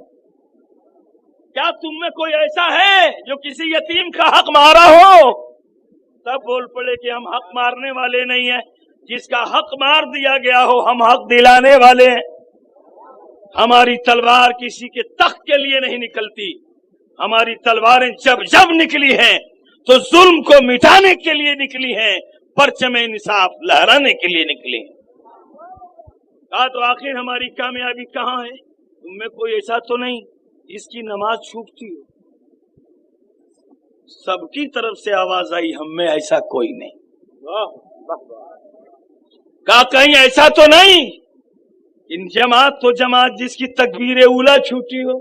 क्या तुम में कोई ऐसा है जो किसी यतीम का हक मारा हो? सब बोल पड़े कि हम हक मारने वाले नहीं हैं। जिसका हक मार दिया गया हो हम हक दिलाने वाले हैं। हमारी तलवार किसी के तख्त के लिए नहीं निकलती, हमारी तलवारें जब जब निकली हैं तो जुल्म को मिटाने के लिए निकली हैं, परचम इंसाफ लहराने के लिए निकली हैं। कहा तो आखिर हमारी कामयाबी कहाँ है? तुम में कोई ऐसा तो नहीं जिसकी नमाज छूटती हो? सबकी तरफ से आवाज आई, हम में ऐसा कोई नहीं। कहा कहीं ऐसा तो नहीं इन जमात तो जमात जिसकी तकबीर उला छूटी हो?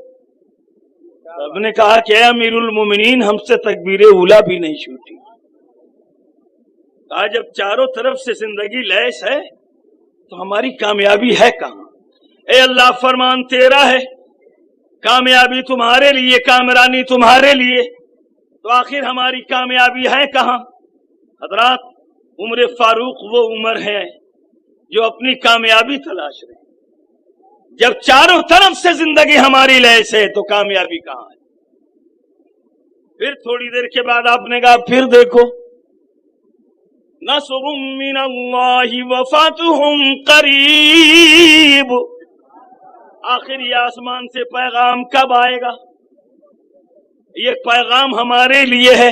सबने कहा कि अमीरुल मोमिनीन, हमसे तकबीर उला भी नहीं छूटी। कहा जब चारों तरफ से जिंदगी लैस है तो हमारी कामयाबी है कहाँ? ए अल्लाह, फरमान तेरा है, कामयाबी तुम्हारे लिए, कामरानी तुम्हारे लिए, तो आखिर हमारी कामयाबी है कहाँ? हजरात, उमर फारूक वो उम्र है जो अपनी कामयाबी तलाश रहे। जब चारों तरफ से जिंदगी हमारी लैस है तो कामयाबी कहाँ है? फिर थोड़ी देर के बाद आपने कहा फिर देखो, नस्रुम मिनल्लाहि व फतहुम करीब। आखिर ये आसमान से पैगाम कब आएगा? ये पैगाम हमारे लिए है,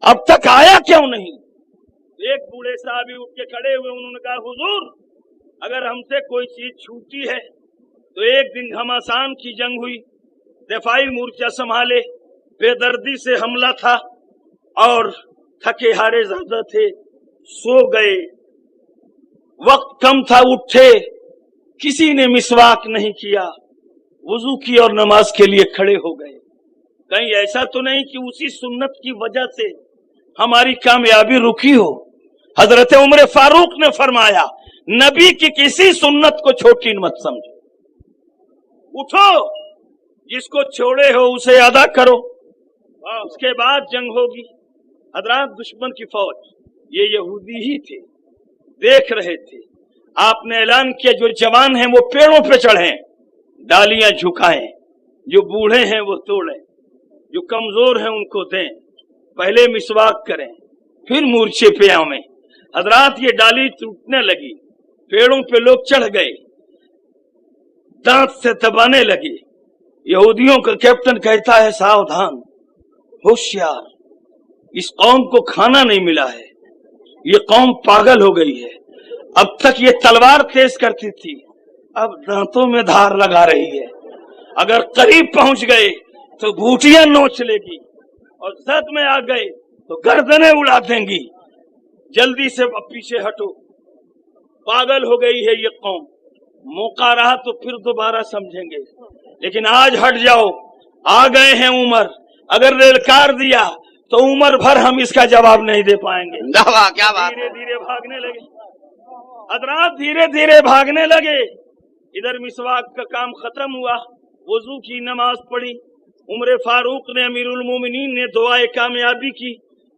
अब तक आया क्यों नहीं? एक बूढ़े साहब उठ के खड़े हुए, उन्होंने कहा हुजूर, अगर हमसे कोई चीज छूटी है तो एक दिन घमासान की जंग हुई, दफाई मोर्चा संभाले, बेदर्दी से हमला था और थके हारे ज्यादा थे, सो गए, वक्त कम था, उठे, किसी ने मिसवाक नहीं किया, वुजू की और नमाज के लिए खड़े हो गए। कहीं ऐसा तो नहीं कि उसी सुन्नत की वजह से हमारी कामयाबी रुकी हो? हजरत उमर फारूक ने फरमाया, नबी की किसी सुन्नत को छोटी मत समझो, उठो, जिसको छोड़े हो उसे अदा करो, उसके बाद जंग होगी। हजरात, दुश्मन की फौज ये यहूदी ही थे, देख रहे थे। आपने ऐलान किया जो जवान हैं वो पेड़ों पे चढ़ें, डालियां झुकाएं, जो बूढ़े हैं वो तोड़ें, जो कमजोर हैं उनको दें, पहले मिसवाक करें फिर मूर्छे पे आवें। हजरात, ये डाली टूटने लगी, पेड़ों पे लोग चढ़ गए, दांत से दबाने लगे। यहूदियों का कैप्टन कहता है सावधान, होशियार, इस कौम को खाना नहीं मिला है, ये कौम पागल हो गई है। अब तक ये तलवार तेज करती थी, अब दांतों में धार लगा रही है। अगर करीब पहुंच गए तो बूटियां नोच लेगी और जद में आ गए तो गर्दनें उड़ा देंगी। जल्दी से अब पीछे हटो, पागल हो गई है ये कौम। मौका रहा तो फिर दोबारा समझेंगे, लेकिन आज हट जाओ, आ गए हैं उमर। अगर ललकार दिया तो उम्र भर हम इसका जवाब नहीं दे पाएंगे। क्या बात। धीरे धीरे भागने लगे हजरात, धीरे धीरे भागने लगे। इधर मिसवाक का काम खत्म हुआ, वजू की नमाज पढ़ी, उमर फारूक ने, अमीरुल मोमिनीन ने दुआए कामयाबी की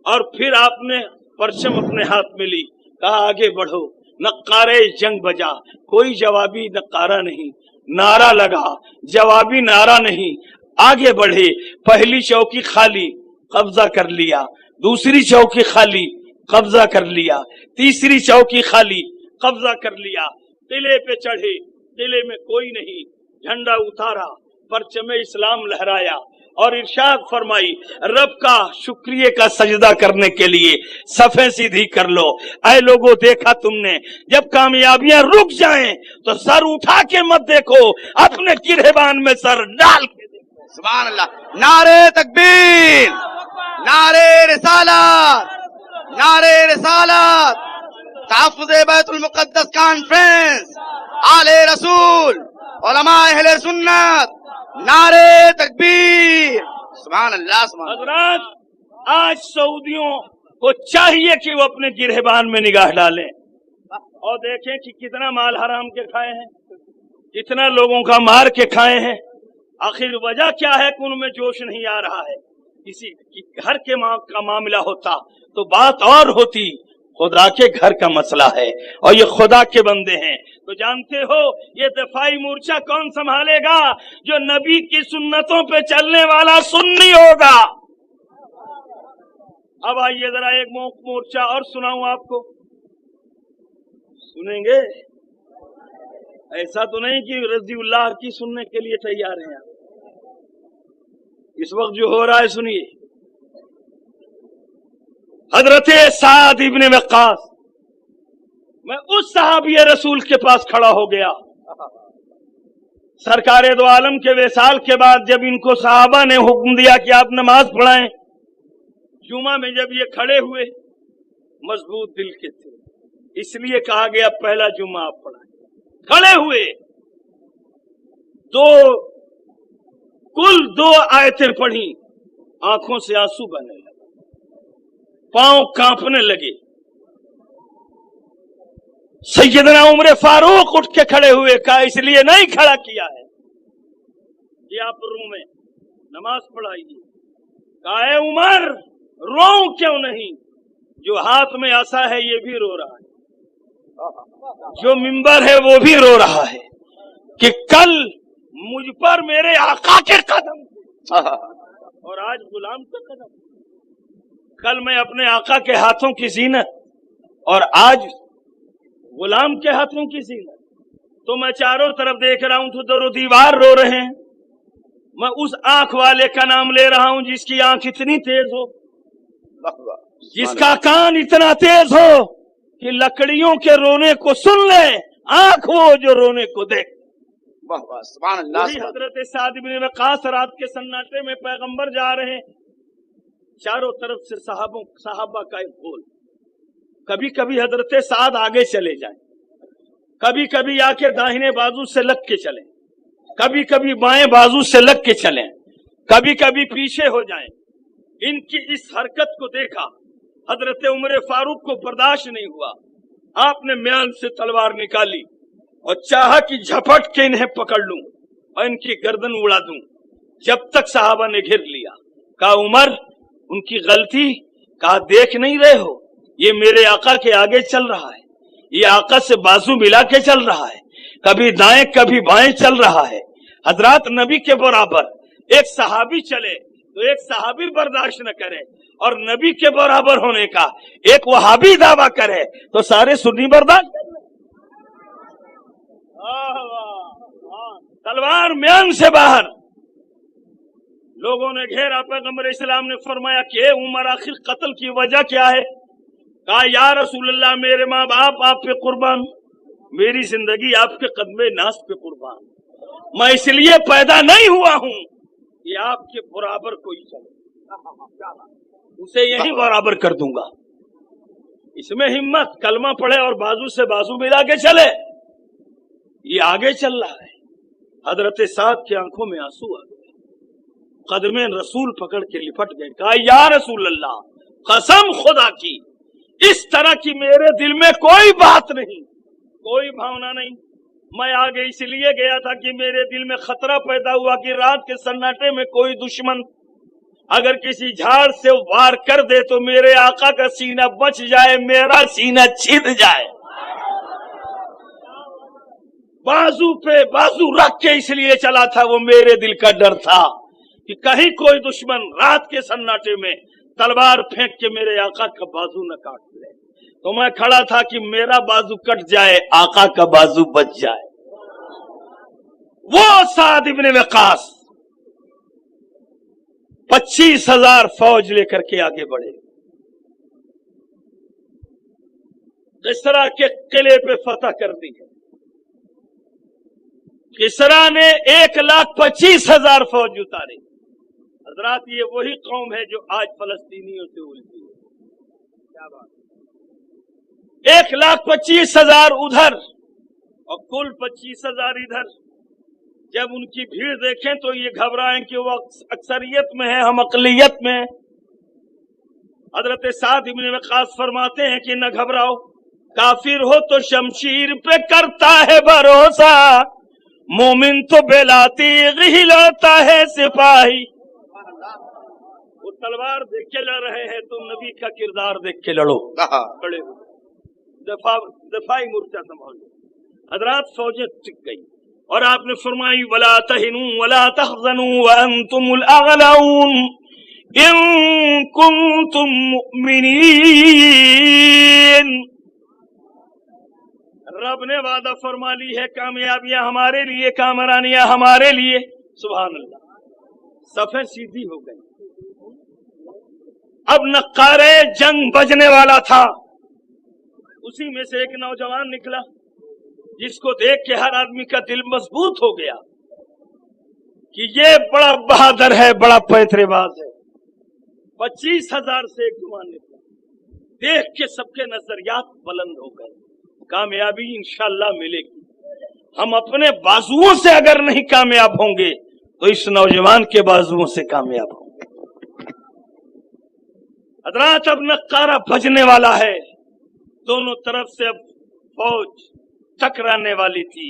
और फिर आपने परचम अपने हाथ में ली, कहा आगे बढ़ो। नक्कारे जंग बजा, कोई जवाबी नक्कारा नहीं, नारा लगा, जवाबी नारा नहीं। आगे बढ़े, पहली चौकी खाली, कब्जा कर लिया, दूसरी चौकी खाली, कब्जा कर लिया, तीसरी चौकी खाली, कब्जा कर लिया। किले पे चढ़े, किले में कोई नहीं, झंडा उतारा, परचमे इस्लाम लहराया और इरशाद फरमाई, रब का शुक्रिया का सजदा करने के लिए सफ़े सीधी कर लो। ऐ लोगों, देखा तुमने, जब कामयाबियां रुक जाएं तो सर उठा के मत देखो, अपने गिरहबान में सर डाल के देखो। सुभान अल्लाह। नारे तकबीर, नारे रिसालत, नारे रिसालत, तहफ्फुज़ बैतुल मुक़द्दस कॉन्फ्रेंस, आले रसूल, उलमा अहले सुन्नत, नारे तकबीर। सुभान अल्लाह, सुभान अल्लाह। हज़रात, आज सऊदियों को चाहिए कि वो अपने गिरहबान में निगाह डालें और देखें कि कितना माल हराम के खाए हैं, कितना लोगों का मार के खाए हैं। आखिर वजह क्या है कि उनमें जोश नहीं आ रहा है? किसी घर के का मामला होता तो बात और होती, खुदा के घर का मसला है और ये खुदा के बंदे हैं। तो जानते हो ये दफाई मोर्चा कौन संभालेगा? जो नबी की सुन्नतों पे चलने वाला सुन्नी होगा। अब आइए जरा एक मोर्चा और सुनाऊं आपको, सुनेंगे? ऐसा तो नहीं कि रज़ीउल्लाह की सुनने के लिए तैयार हैं। इस वक्त जो हो रहा है सुनिए। हजरत साद इब्ने वक्कास, मैं उस सहाबी रसूल के पास खड़ा हो गया। सरकारे दो आलम के वेसाल के बाद जब इनको सहाबा ने हुक्म दिया कि आप नमाज पढ़ाएं, जुमा में जब ये खड़े हुए, मजबूत दिल के थे, इसलिए कहा गया पहला जुमा आप पढ़ाएं। खड़े हुए, कुल दो आयतें पढ़ी, आंखों से आंसू बहने लगे, पांव कांपने लगे। सैयदना उमर फारूक उठ के खड़े हुए, कहा इसलिए नहीं खड़ा किया है कि आप रोए, नमाज पढ़ाइए। कहा है उमर, रोऊं क्यों नहीं? जो हाथ में आसा है ये भी रो रहा है, जो मिंबर है वो भी रो रहा है कि कल मुझ पर मेरे आका के कदम और आज गुलाम का कदम। कल मैं अपने आका के हाथों की जीनत और आज गुलाम के हाथों की जीनत। तो मैं चारों तरफ देख रहा हूं तो दरो दीवार रो रहे हैं। मैं उस आंख वाले का नाम ले रहा हूं जिसकी आंख इतनी तेज हो, जिसका कान इतना तेज हो कि लकड़ियों के रोने को सुन ले, आंख वो जो रोने को देख। सुभान अल्लाह। हजरत साद इब्ने वक्कास रात के सन्नाटे में पैगंबर जा रहे हैं, चारों तरफ से साहबा का एक बोल। कभी कभी हजरत साद आगे चले जाएं, कभी कभी आके दाहिने बाजू से लग के चलें, कभी कभी बाएं बाजू से लग के चलें, कभी कभी पीछे हो जाएं। इनकी इस हरकत को देखा हजरत उमर फारूक को बर्दाश्त नहीं हुआ। आपने म्यान से तलवार निकाली और चाहा कि झपट के इन्हें पकड़ लूं और इनकी गर्दन उड़ा दूं। जब तक साहबा ने घेर लिया, कहा उमर उनकी गलती, कहा देख नहीं रहे हो ये मेरे आका के आगे चल रहा है, ये आका से बाजू मिला के चल रहा है, कभी दाएं कभी बाएं चल रहा है। हजरत नबी के बराबर एक सहाबी चले तो एक सहाबी बर्दाश्त न करे, और नबी के बराबर होने का एक वहाबी दावा करे तो सारे सुन्नी बर्दाश्त कर ले। तलवार म्यान से बाहर लोगों ने घेरा। पैगंबर इस्लाम ने फरमाया कि उमर आखिर कत्ल की वजह क्या है? कहा या रसूलल्लाह मेरे माँ बाप आप पे कुर्बान, मेरी जिंदगी आपके कदमे नास पे कुर्बान, मैं इसलिए पैदा नहीं हुआ हूँ कि आपके बराबर कोई चले, उसे यही बराबर कर दूंगा। इसमें हिम्मत, कलमा पढ़े और बाजू से बाजू मिला के चले, ये आगे चल रहा है। हजरत साद की आंखों में आंसू आ गए, कदमे रसूल पकड़ के लिपट गए। कहा या रसूल अल्लाह, कसम खुदा की इस तरह की मेरे दिल में कोई बात नहीं, कोई भावना नहीं। मैं आगे इसलिए गया था कि मेरे दिल में खतरा पैदा हुआ कि रात के सन्नाटे में कोई दुश्मन अगर किसी झाड़ से वार कर दे तो मेरे आका का सीना बच जाए, मेरा सीना छिद जाए। बाजू पे बाजू रख के इसलिए चला था, वो मेरे दिल का डर था कि कहीं कोई दुश्मन रात के सन्नाटे में तलवार फेंक के मेरे आका का बाजू न काट ले। तो मैं खड़ा था कि मेरा बाजू कट जाए, आका का बाजू बच जाए। वो साद इब्ने वक़ास 25,000 फौज लेकर के आगे बढ़े, किसरा के किले पे फतह कर दी है। किसरा ने 1,25,000 फौज उतारी। हजरात ये वही कौम है जो आज फलस्तीनियों से उलझी है। क्या बात, 1,25,000 उधर और कुल 25,000 इधर। जब उनकी भीड़ देखें तो ये घबराएं कि वो अक्सरियत में है, हम अकलियत में हैं। हजरत साद इब्ने वक़ास फरमाते हैं कि न घबराओ, काफिर हो तो शमशीर पे करता है भरोसा, मोमिन तो बेलाती हिलाता है सिपाही। वो तलवार देख के लड़ रहे हैं, तुम नबी का किरदार देख के लड़ो, खड़े हो, दफाई मोर्चा संभालो। हजरात फौजें टिक गई और आपने फरमाई वला तहिनू वला तहज़नू व अंतुमुल अग़लाऊन इन कुंतुम मुमिनीन। रब ने वादा फरमा ली है, कामयाबियां हमारे लिए, कामरानियां हमारे लिए। सुभान अल्लाह। सफेद सीधी हो गई। अब नक्कारे जंग बजने वाला था, उसी में से एक नौजवान निकला जिसको देख के हर आदमी का दिल मजबूत हो गया कि ये बड़ा बहादुर है, बड़ा पैतरेबाज है। 25,000 से एक जवान निकला, देख के सबके नजरियात बुलंद हो गए। कामयाबी इंशाअल्लाह मिलेगी। हम अपने बाजुओं से अगर नहीं कामयाब होंगे तो इस नौजवान के बाजुओं से कामयाब होंगे। हजरात अब नक्कारा बजने वाला है, दोनों तरफ से अब फौज टकराने वाली थी।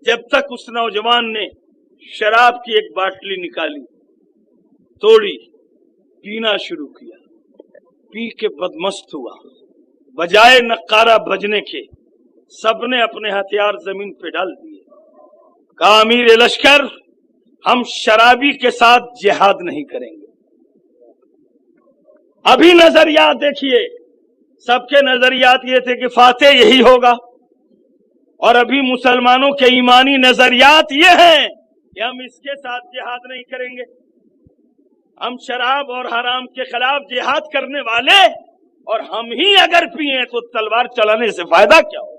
जब तक उस नौजवान ने शराब की एक बाटली निकाली, तोड़ी, पीना शुरू किया, पी के बदमस्त हुआ। बजाय नक्कारा बजने के सबने अपने हथियार जमीन पे डाल दिए। कहा अमीर लश्कर, हम शराबी के साथ जिहाद नहीं करेंगे। अभी नजरियात देखिए, सबके नजरियात ये थे कि फातेह यही होगा, और अभी मुसलमानों के ईमानी नजरियात ये हैं कि हम इसके साथ जिहाद नहीं करेंगे। हम शराब और हराम के खिलाफ जिहाद करने वाले, और हम ही अगर पिए तो तलवार चलाने से फायदा क्या होगा।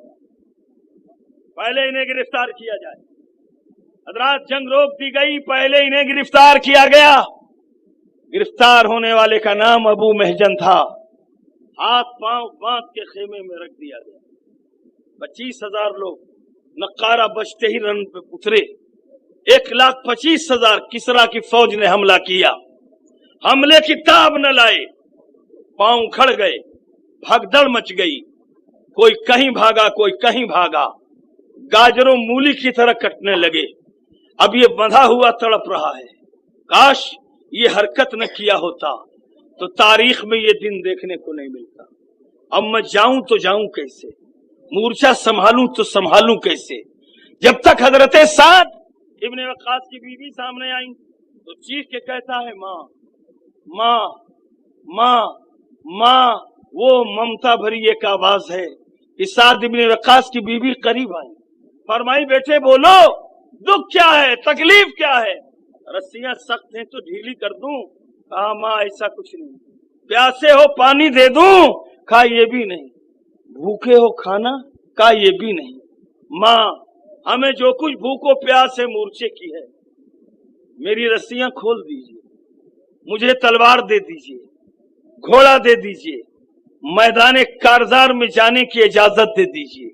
पहले इन्हें गिरफ्तार किया जाए। हजरात जंग रोक दी गई, पहले इन्हें गिरफ्तार किया गया। गिरफ्तार होने वाले का नाम अबू महजन था। हाथ पांव बांध के खेमे में रख दिया गया। 25,000 लोग नक्कारा बजते ही रन पे उतरे। 1,25,000 किसरा की फौज ने हमला किया। हमले की ताब न लाए, पांव उखड़ गए, भगदड़ मच गई। कोई कहीं भागा, कोई कहीं भागा, गाजरों मूली की तरह कटने लगे। अब ये बंधा हुआ तड़प रहा है, काश ये हरकत न किया होता तो तारीख में ये दिन देखने को नहीं मिलता। अब मैं जाऊं तो जाऊं कैसे, मूर्छा संभालूं तो संभालूं कैसे। जब तक हजरत साद इब्ने वक्कास की बीवी सामने आई तो चीख के कहता है माँ माँ माँ माँ। वो ममता भरी एक आवाज है कि साद इब्ने वक्कास की बीवी करीब आई, फरमाई बेटे बोलो, दुख क्या है, तकलीफ क्या है। रस्सियां सख्त हैं तो ढीली कर दूं। कहा माँ ऐसा कुछ नहीं, प्यासे हो पानी दे दूं। कहा ये भी नहीं, भूखे हो खाना, कहा ये भी नहीं। माँ हमें जो कुछ भूखो प्यास है मूर्छे की है, मेरी रस्सियां खोल दीजिए, मुझे तलवार दे दीजिए, घोड़ा दे दीजिए, मैदान कारजार में जाने की इजाजत दे दीजिए।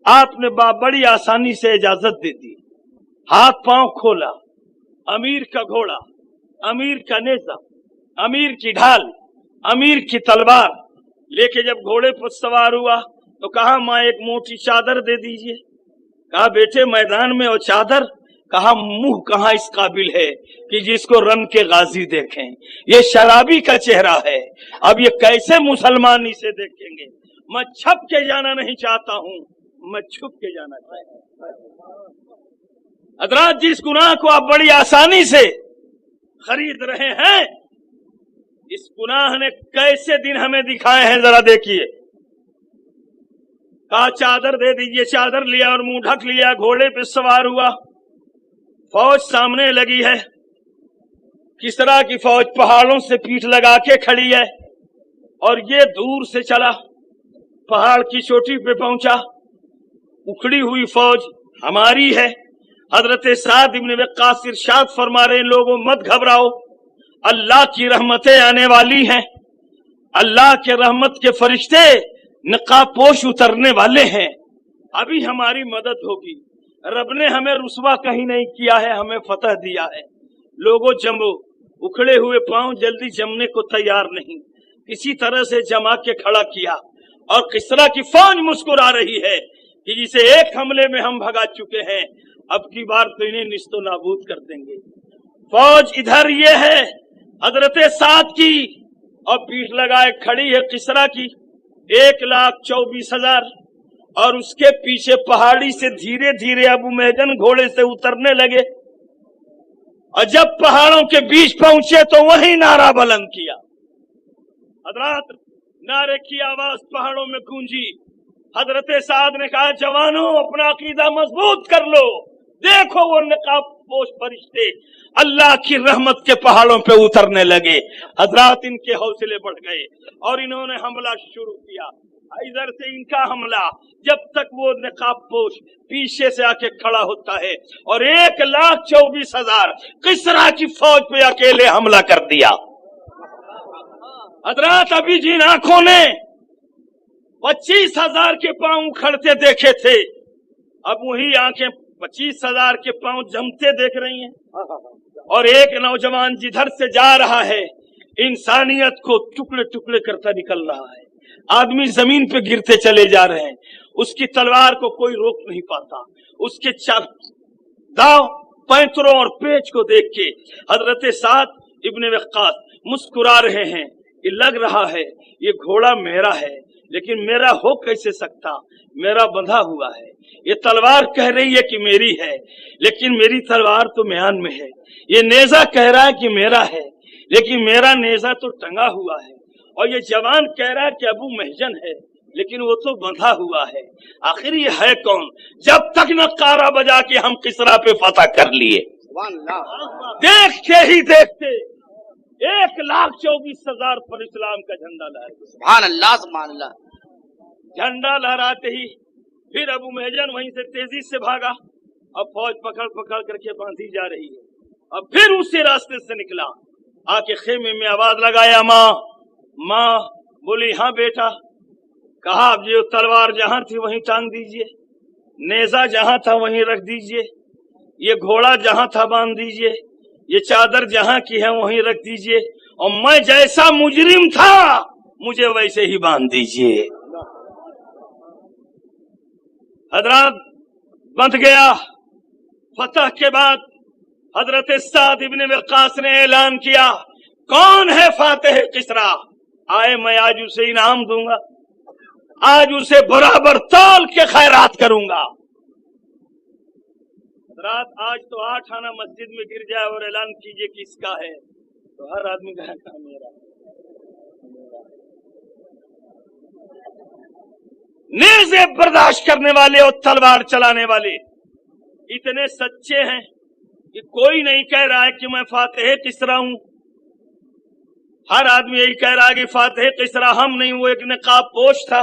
आपने बड़ी आसानी से इजाजत दे दी। हाथ पांव खोला, अमीर का घोड़ा, अमीर का नेजा, अमीर की ढाल, अमीर की तलवार लेके जब घोड़े पर सवार हुआ तो कहा माँ एक मोटी चादर दे दीजिए। कहा बेटे मैदान में वो चादर, कहा मुंह कहाँ इस काबिल है कि जिसको रन के गाजी देखें, ये शराबी का चेहरा है, अब ये कैसे मुसलमान इसे देखेंगे। मैं छप के जाना नहीं चाहता हूँ, मैं छुप के जाना चाहता हूँ। हजरात जिस गुनाह को आप बड़ी आसानी से खरीद रहे हैं, इस गुनाह ने कैसे दिन हमें दिखाए हैं जरा देखिए। कहा चादर दे दीजिए, चादर लिया और मुंह ढक लिया, घोड़े पे सवार हुआ। फौज सामने लगी है, किसरा की फौज पहाड़ों से पीठ लगा के खड़ी है और ये दूर से चला, पहाड़ की चोटी पे पहुंचा। उखड़ी हुई फौज हमारी है। हजरत साद इब्ने वक्कास इरशाद फरमा रहे लोगों मत घबराओ, अल्लाह की रहमतें आने वाली हैं, अल्लाह के रहमत के फरिश्ते नकाबपोश उतरने वाले हैं, अभी हमारी मदद होगी। रब ने हमें रुसवा कहीं नहीं किया है, हमें फतह दिया है। लोगों जमो, उखड़े हुए पांव जल्दी जमने को तैयार नहीं, किसी तरह से जमा के खड़ा किया और किसरा की फौज मुस्कुरा रही है कि जिसे एक हमले में हम भगा चुके हैं, अब की बार तो इन्हें निस्तो नाबूद कर देंगे। फौज इधर ये है हजरत साद की और पीठ लगाए खड़ी है किसरा की 1,24,000 और उसके पीछे पहाड़ी से धीरे धीरे अबू महजन घोड़े से उतरने लगे और जब पहाड़ों के बीच पहुंचे तो वही नारा बुलंद किया। हजरत नारे की आवाज पहाड़ों में गूंजी। हजरत साद ने कहा जवानों अपना अकीदा मजबूत कर लो, देखो वो नकाबपोश फरिश्ते अल्लाह की रहमत के पहाड़ों पे उतरने लगे। हजरत इनके हौसले बढ़ गए और इन्होंने हमला शुरू किया। इधर से इनका हमला, जब तक वो नकाबपोश पीछे से आके खड़ा होता है और 1,24,000 किसरा की फौज पे अकेले हमला कर दिया। हजरत अभी जिन आंखों ने 25,000 के पांव उखड़ते देखे थे, अब वही आंखें 25,000 के पांव जमते देख रही हैं। और एक नौजवान जिधर से जा रहा है इंसानियत को टुकड़े टुकड़े करता निकल रहा है, आदमी जमीन पे गिरते चले जा रहे हैं, उसकी तलवार को कोई रोक नहीं पाता। उसके दाव पैंतरों और पेच को देख के हजरत साद इब्ने वक्कास मुस्कुरा रहे हैं। ये लग रहा है ये घोड़ा मेरा है, लेकिन मेरा हो कैसे सकता, मेरा बंधा हुआ है। ये तलवार कह रही है कि मेरी है, लेकिन मेरी तलवार तो म्यान में है। ये नेजा कह रहा है कि मेरा है, लेकिन मेरा नेजा तो टंगा हुआ है। और ये जवान कह रहा है कि अबू महजन है, लेकिन वो तो बंधा हुआ है। आखिर ये है कौन? जब तक न कारा बजा के हम किसरा पे फतह कर लिए। देखते ही देखते 1,24,000 पर इस्लाम का झंडा लहरा। सुभान अल्लाह सुभान अल्लाह। झंडा लहराते ही फिर अबू महजन वहीं से तेजी से भागा और फौज पकड़ पकड़ करके बांधी जा रही है। अब फिर उसी रास्ते से निकला, आके खेमे में आवाज लगाया माँ माँ। बोली हाँ बेटा। कहा अब ये तलवार जहां थी वहीं टांग दीजिए, नेजा जहां था वहीं रख दीजिए, ये घोड़ा जहां था बांध दीजिए, ये चादर जहां की है वहीं रख दीजिए, और मैं जैसा मुजरिम था मुझे वैसे ही बांध दीजिए। हजरत बंध गया। फतह के बाद حضرت سعد ابن وقاص نے اعلان کیا کون ہے فاتح کسرا؟ آئے میں آج اسے انعام دوں گا، آج اسے برابر تول کے خیرات کروں گا۔ حضرات آج تو 8 آنا مسجد میں گر جائے اور اعلان کیجئے کس کا ہے تو ہر آدمی کہے گا میرا۔ نیزے برداشت کرنے والے اور تلوار چلانے والے اتنے سچے ہیں کہ کوئی نہیں کہہ رہا ہے کہ میں فاتح کسرا ہوں، ہر آدمی یہی کہہ رہا ہے کہ فاتح کسرا ہم نہیں، وہ ایک نقاب پوش تھا،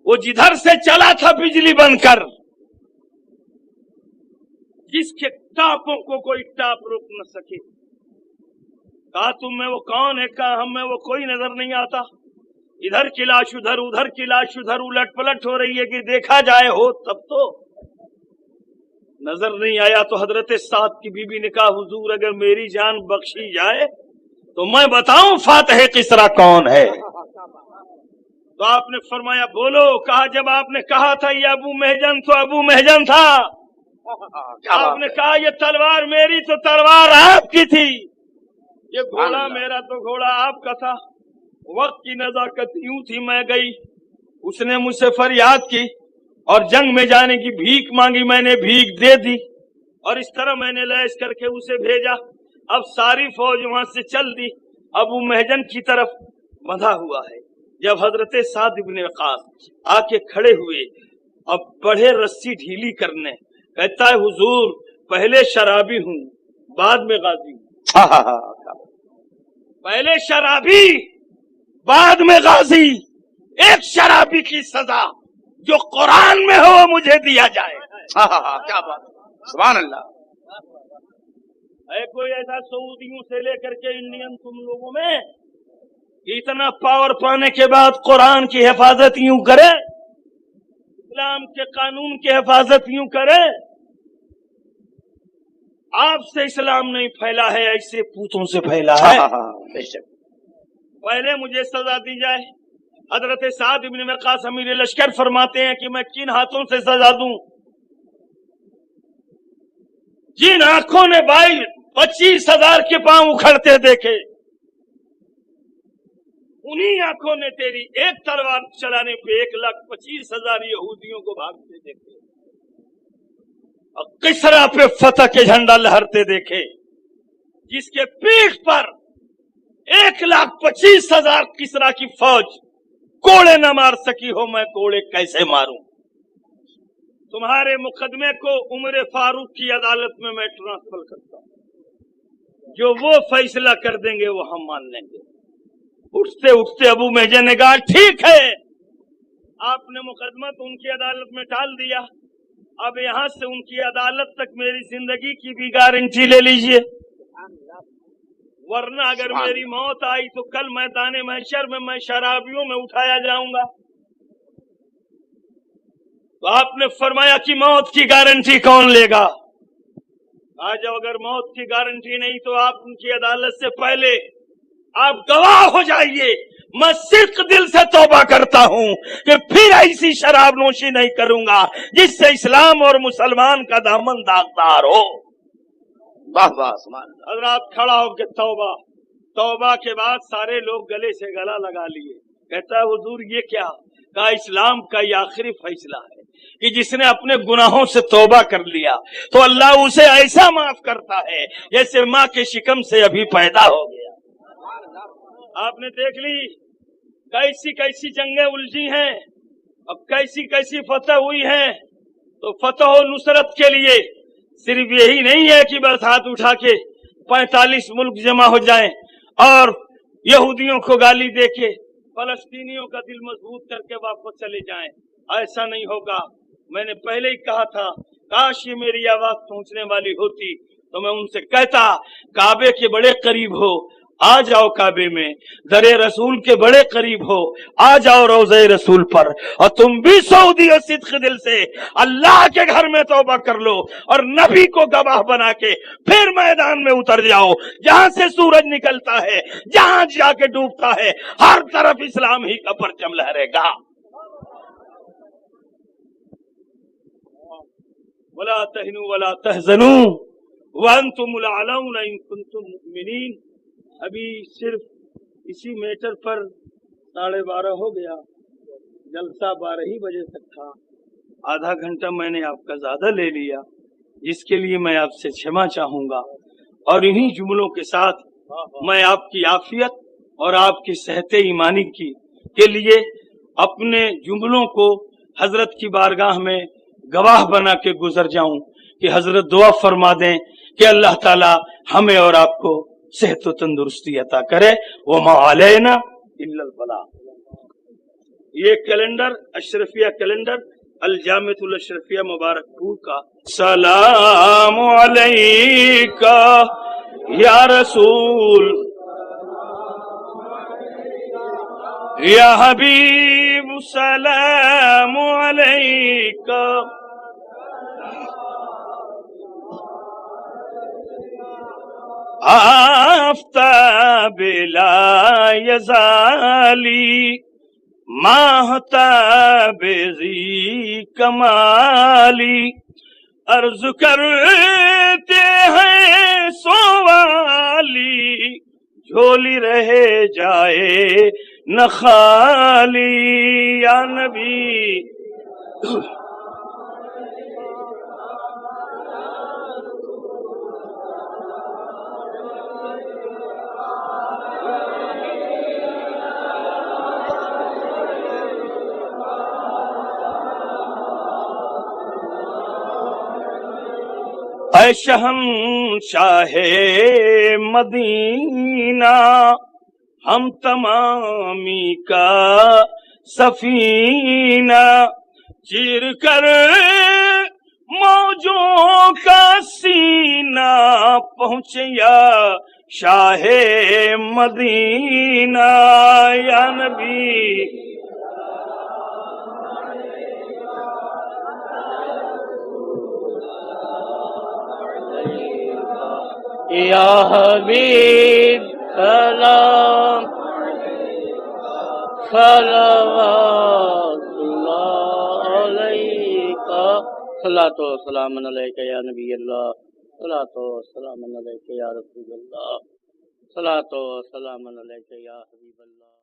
وہ جدھر سے چلا تھا بجلی بن کر، جس کے ٹاپوں کو کوئی ٹاپ روک نہ سکے۔ کہا تم میں وہ کون ہے؟ کہا ہم میں وہ کوئی نظر نہیں آتا، ادھر کی لاش ادھر، ادھر کی لاش ادھر، الٹ پلٹ ہو رہی ہے کہ دیکھا جائے ہو تب تو نظر نہیں آیا۔ تو حضرت سعد کی بیوی نے کہا حضور اگر میری جان بخشی جائے تو میں بتاؤں فاتح کسرا کون ہے؟ تو آپ نے فرمایا بولو۔ کہا جب آپ نے کہا تھا یہ ابو محجن تو ابو محجن تھا، آپ نے کہا یہ تلوار میری تو تلوار آپ کی تھی، یہ گھوڑا میرا تو گھوڑا آپ کا تھا۔ وقت کی نزاکت یوں تھی، میں گئی، اس نے مجھ سے فریاد کی اور جنگ میں جانے کی بھیک مانگی، میں نے بھیک دے دی اور اس طرح میں نے لیس کر کے اسے بھیجا۔ اب ساری فوج وہاں سے چل دی، ابو محجن کی طرف بندھا ہوا ہے۔ جب حضرت سعد بن وقاص آ کے کھڑے ہوئے، اب بڑھے رسی ڈھیلی کرنے، کہتا ہے حضور پہلے شرابی ہوں بعد میں غازی ہوں، پہلے شرابی بعد میں غازی، ایک شرابی کی سزا جو قرآن میں ہو وہ مجھے دیا جائے۔ کیا بات، سبحان اللہ۔ ہے کوئی ایسا سعودیوں سے لے کر کے انڈین تم لوگوں میں اتنا پاور پانے کے بعد قرآن کی حفاظت یوں کرے، اسلام کے قانون کی حفاظت یوں کرے؟ آپ سے اسلام نہیں پھیلا ہے، ایسے پوتوں سے پھیلا ہے۔ پہلے مجھے سزا دی جائے۔ حضرت سعد بن وقاص امیر لشکر فرماتے ہیں کہ میں کن ہاتھوں سے سزا دوں؟ جن آنکھوں نے 25,000 کے پاؤں اکھڑتے دیکھے، انہی آنکھوں نے تیری ایک تلوار چلانے پہ 1,25,000 یہودیوں کو بھاگتے دیکھے، اور کسرا پہ فتح کے جھنڈا لہرتے دیکھے، جس کے پیٹھ پر 1,25,000 کسرا کی فوج کوڑے نہ مار سکی ہو، میں کوڑے کیسے ماروں؟ تمہارے مقدمے کو عمر فاروق کی عدالت میں ٹرانسفر کرتا ہوں، جو وہ فیصلہ کر دیں گے وہ ہم مان لیں گے۔ اٹھتے اٹھتے ابو محجن نے کہا ٹھیک ہے، آپ نے مقدمہ تو ان کی عدالت میں ٹال دیا، اب یہاں سے ان کی عدالت تک میری زندگی کی بھی گارنٹی لے لیجئے، ورنہ اگر میری موت آئی تو کل میدان محشر میں شرابیوں میں اٹھایا جاؤں گا۔ تو آپ نے فرمایا کہ موت کی گارنٹی کون لے گا؟ آج اگر موت کی گارنٹی نہیں تو آپ ان کی عدالت سے پہلے آپ گواہ ہو جائیے، میں صدق دل سے توبہ کرتا ہوں کہ پھر ایسی شراب نوشی نہیں کروں گا جس سے اسلام اور مسلمان کا دامن داغدار ہو۔ واہ واہ سبحان اللہ۔ حضرات کھڑا ہو کے توبہ، توبہ کے بعد سارے لوگ گلے سے گلا لگا لیے۔ کہتا ہے حضور یہ کیا؟ کہا اسلام کا یہ آخری فیصلہ ہے کہ جس نے اپنے گناہوں سے توبہ کر لیا تو اللہ اسے ایسا معاف کرتا ہے جیسے ماں کے شکم سے ابھی پیدا ہو گیا۔ آپ نے دیکھ لی کیسی کیسی جنگیں الجھی ہیں، اب کیسی کیسی فتح ہوئی ہیں۔ تو فتح و نصرت کے لیے صرف یہی نہیں ہے کہ بس ہاتھ اٹھا کے 45 ملک جمع ہو جائیں اور یہودیوں کو گالی دے کے فلسطینیوں کا دل مضبوط کر کے واپس چلے جائیں، ایسا نہیں ہوگا۔ میں نے پہلے ہی کہا تھا کاش یہ میری آواز پہنچنے والی ہوتی تو میں ان سے کہتا کعبے کے بڑے قریب ہو آ جاؤ کعبے میں، در رسول کے بڑے قریب ہو آ جاؤ روضہ رسول پر، اور تم بھی سعودی اور صدق دل سے اللہ کے گھر میں توبہ کر لو اور نبی کو گواہ بنا کے پھر میدان میں اتر جاؤ، جہاں سے سورج نکلتا ہے جہاں جا کے ڈوبتا ہے ہر طرف اسلام ہی کا پرچم لہرے گا۔ ولا تہنوا ولا تحزنوا وانتم الاعلون ان کنتم مؤمنین۔ ابھی صرف اسی میٹر پر 12:30 ہو گیا، جلسہ 12 ہی بجے تک تھا، آدھا گھنٹہ میں نے آپ کا زیادہ لے لیا، جس کے لیے میں آپ سے چھما چاہوں گا، اور انہی جملوں کے ساتھ میں آپ کی عافیت اور آپ کی صحت ایمانی کے لیے اپنے جملوں کو حضرت کی بارگاہ میں گواہ بنا کے گزر جاؤں کہ حضرت دعا فرما دیں کہ اللہ تعالی ہمیں اور آپ کو صحت و تندرستی عطا کرے، وما علینا الا البلاغ۔ یہ کیلنڈر اشرفیہ کیلنڈر الجامعۃ الاشرفیہ مبارک پور کا۔ سلام علیکہ یا رسول یا حبیب، سلام علیکہ آفتاب لا یزالی ماہتاب ذی کمالی، عرض کرتے ہیں سوالی جھولی رہ جائے نہ خالی، یا نبی اے شہنشاہ مدینہ، ہم تمامی کا سفینہ، چیر کر موجوں کا سینہ پہنچے یا شاہ مدینہ، یا نبی یا حبیب سلام صلوات اللہ علیکہ، صلاۃ و سلام علیکہ یا نبی اللہ، صلاۃ و سلام علیکہ یا رسول اللہ، صلاۃ و سلام علیکہ یا حبیب اللہ۔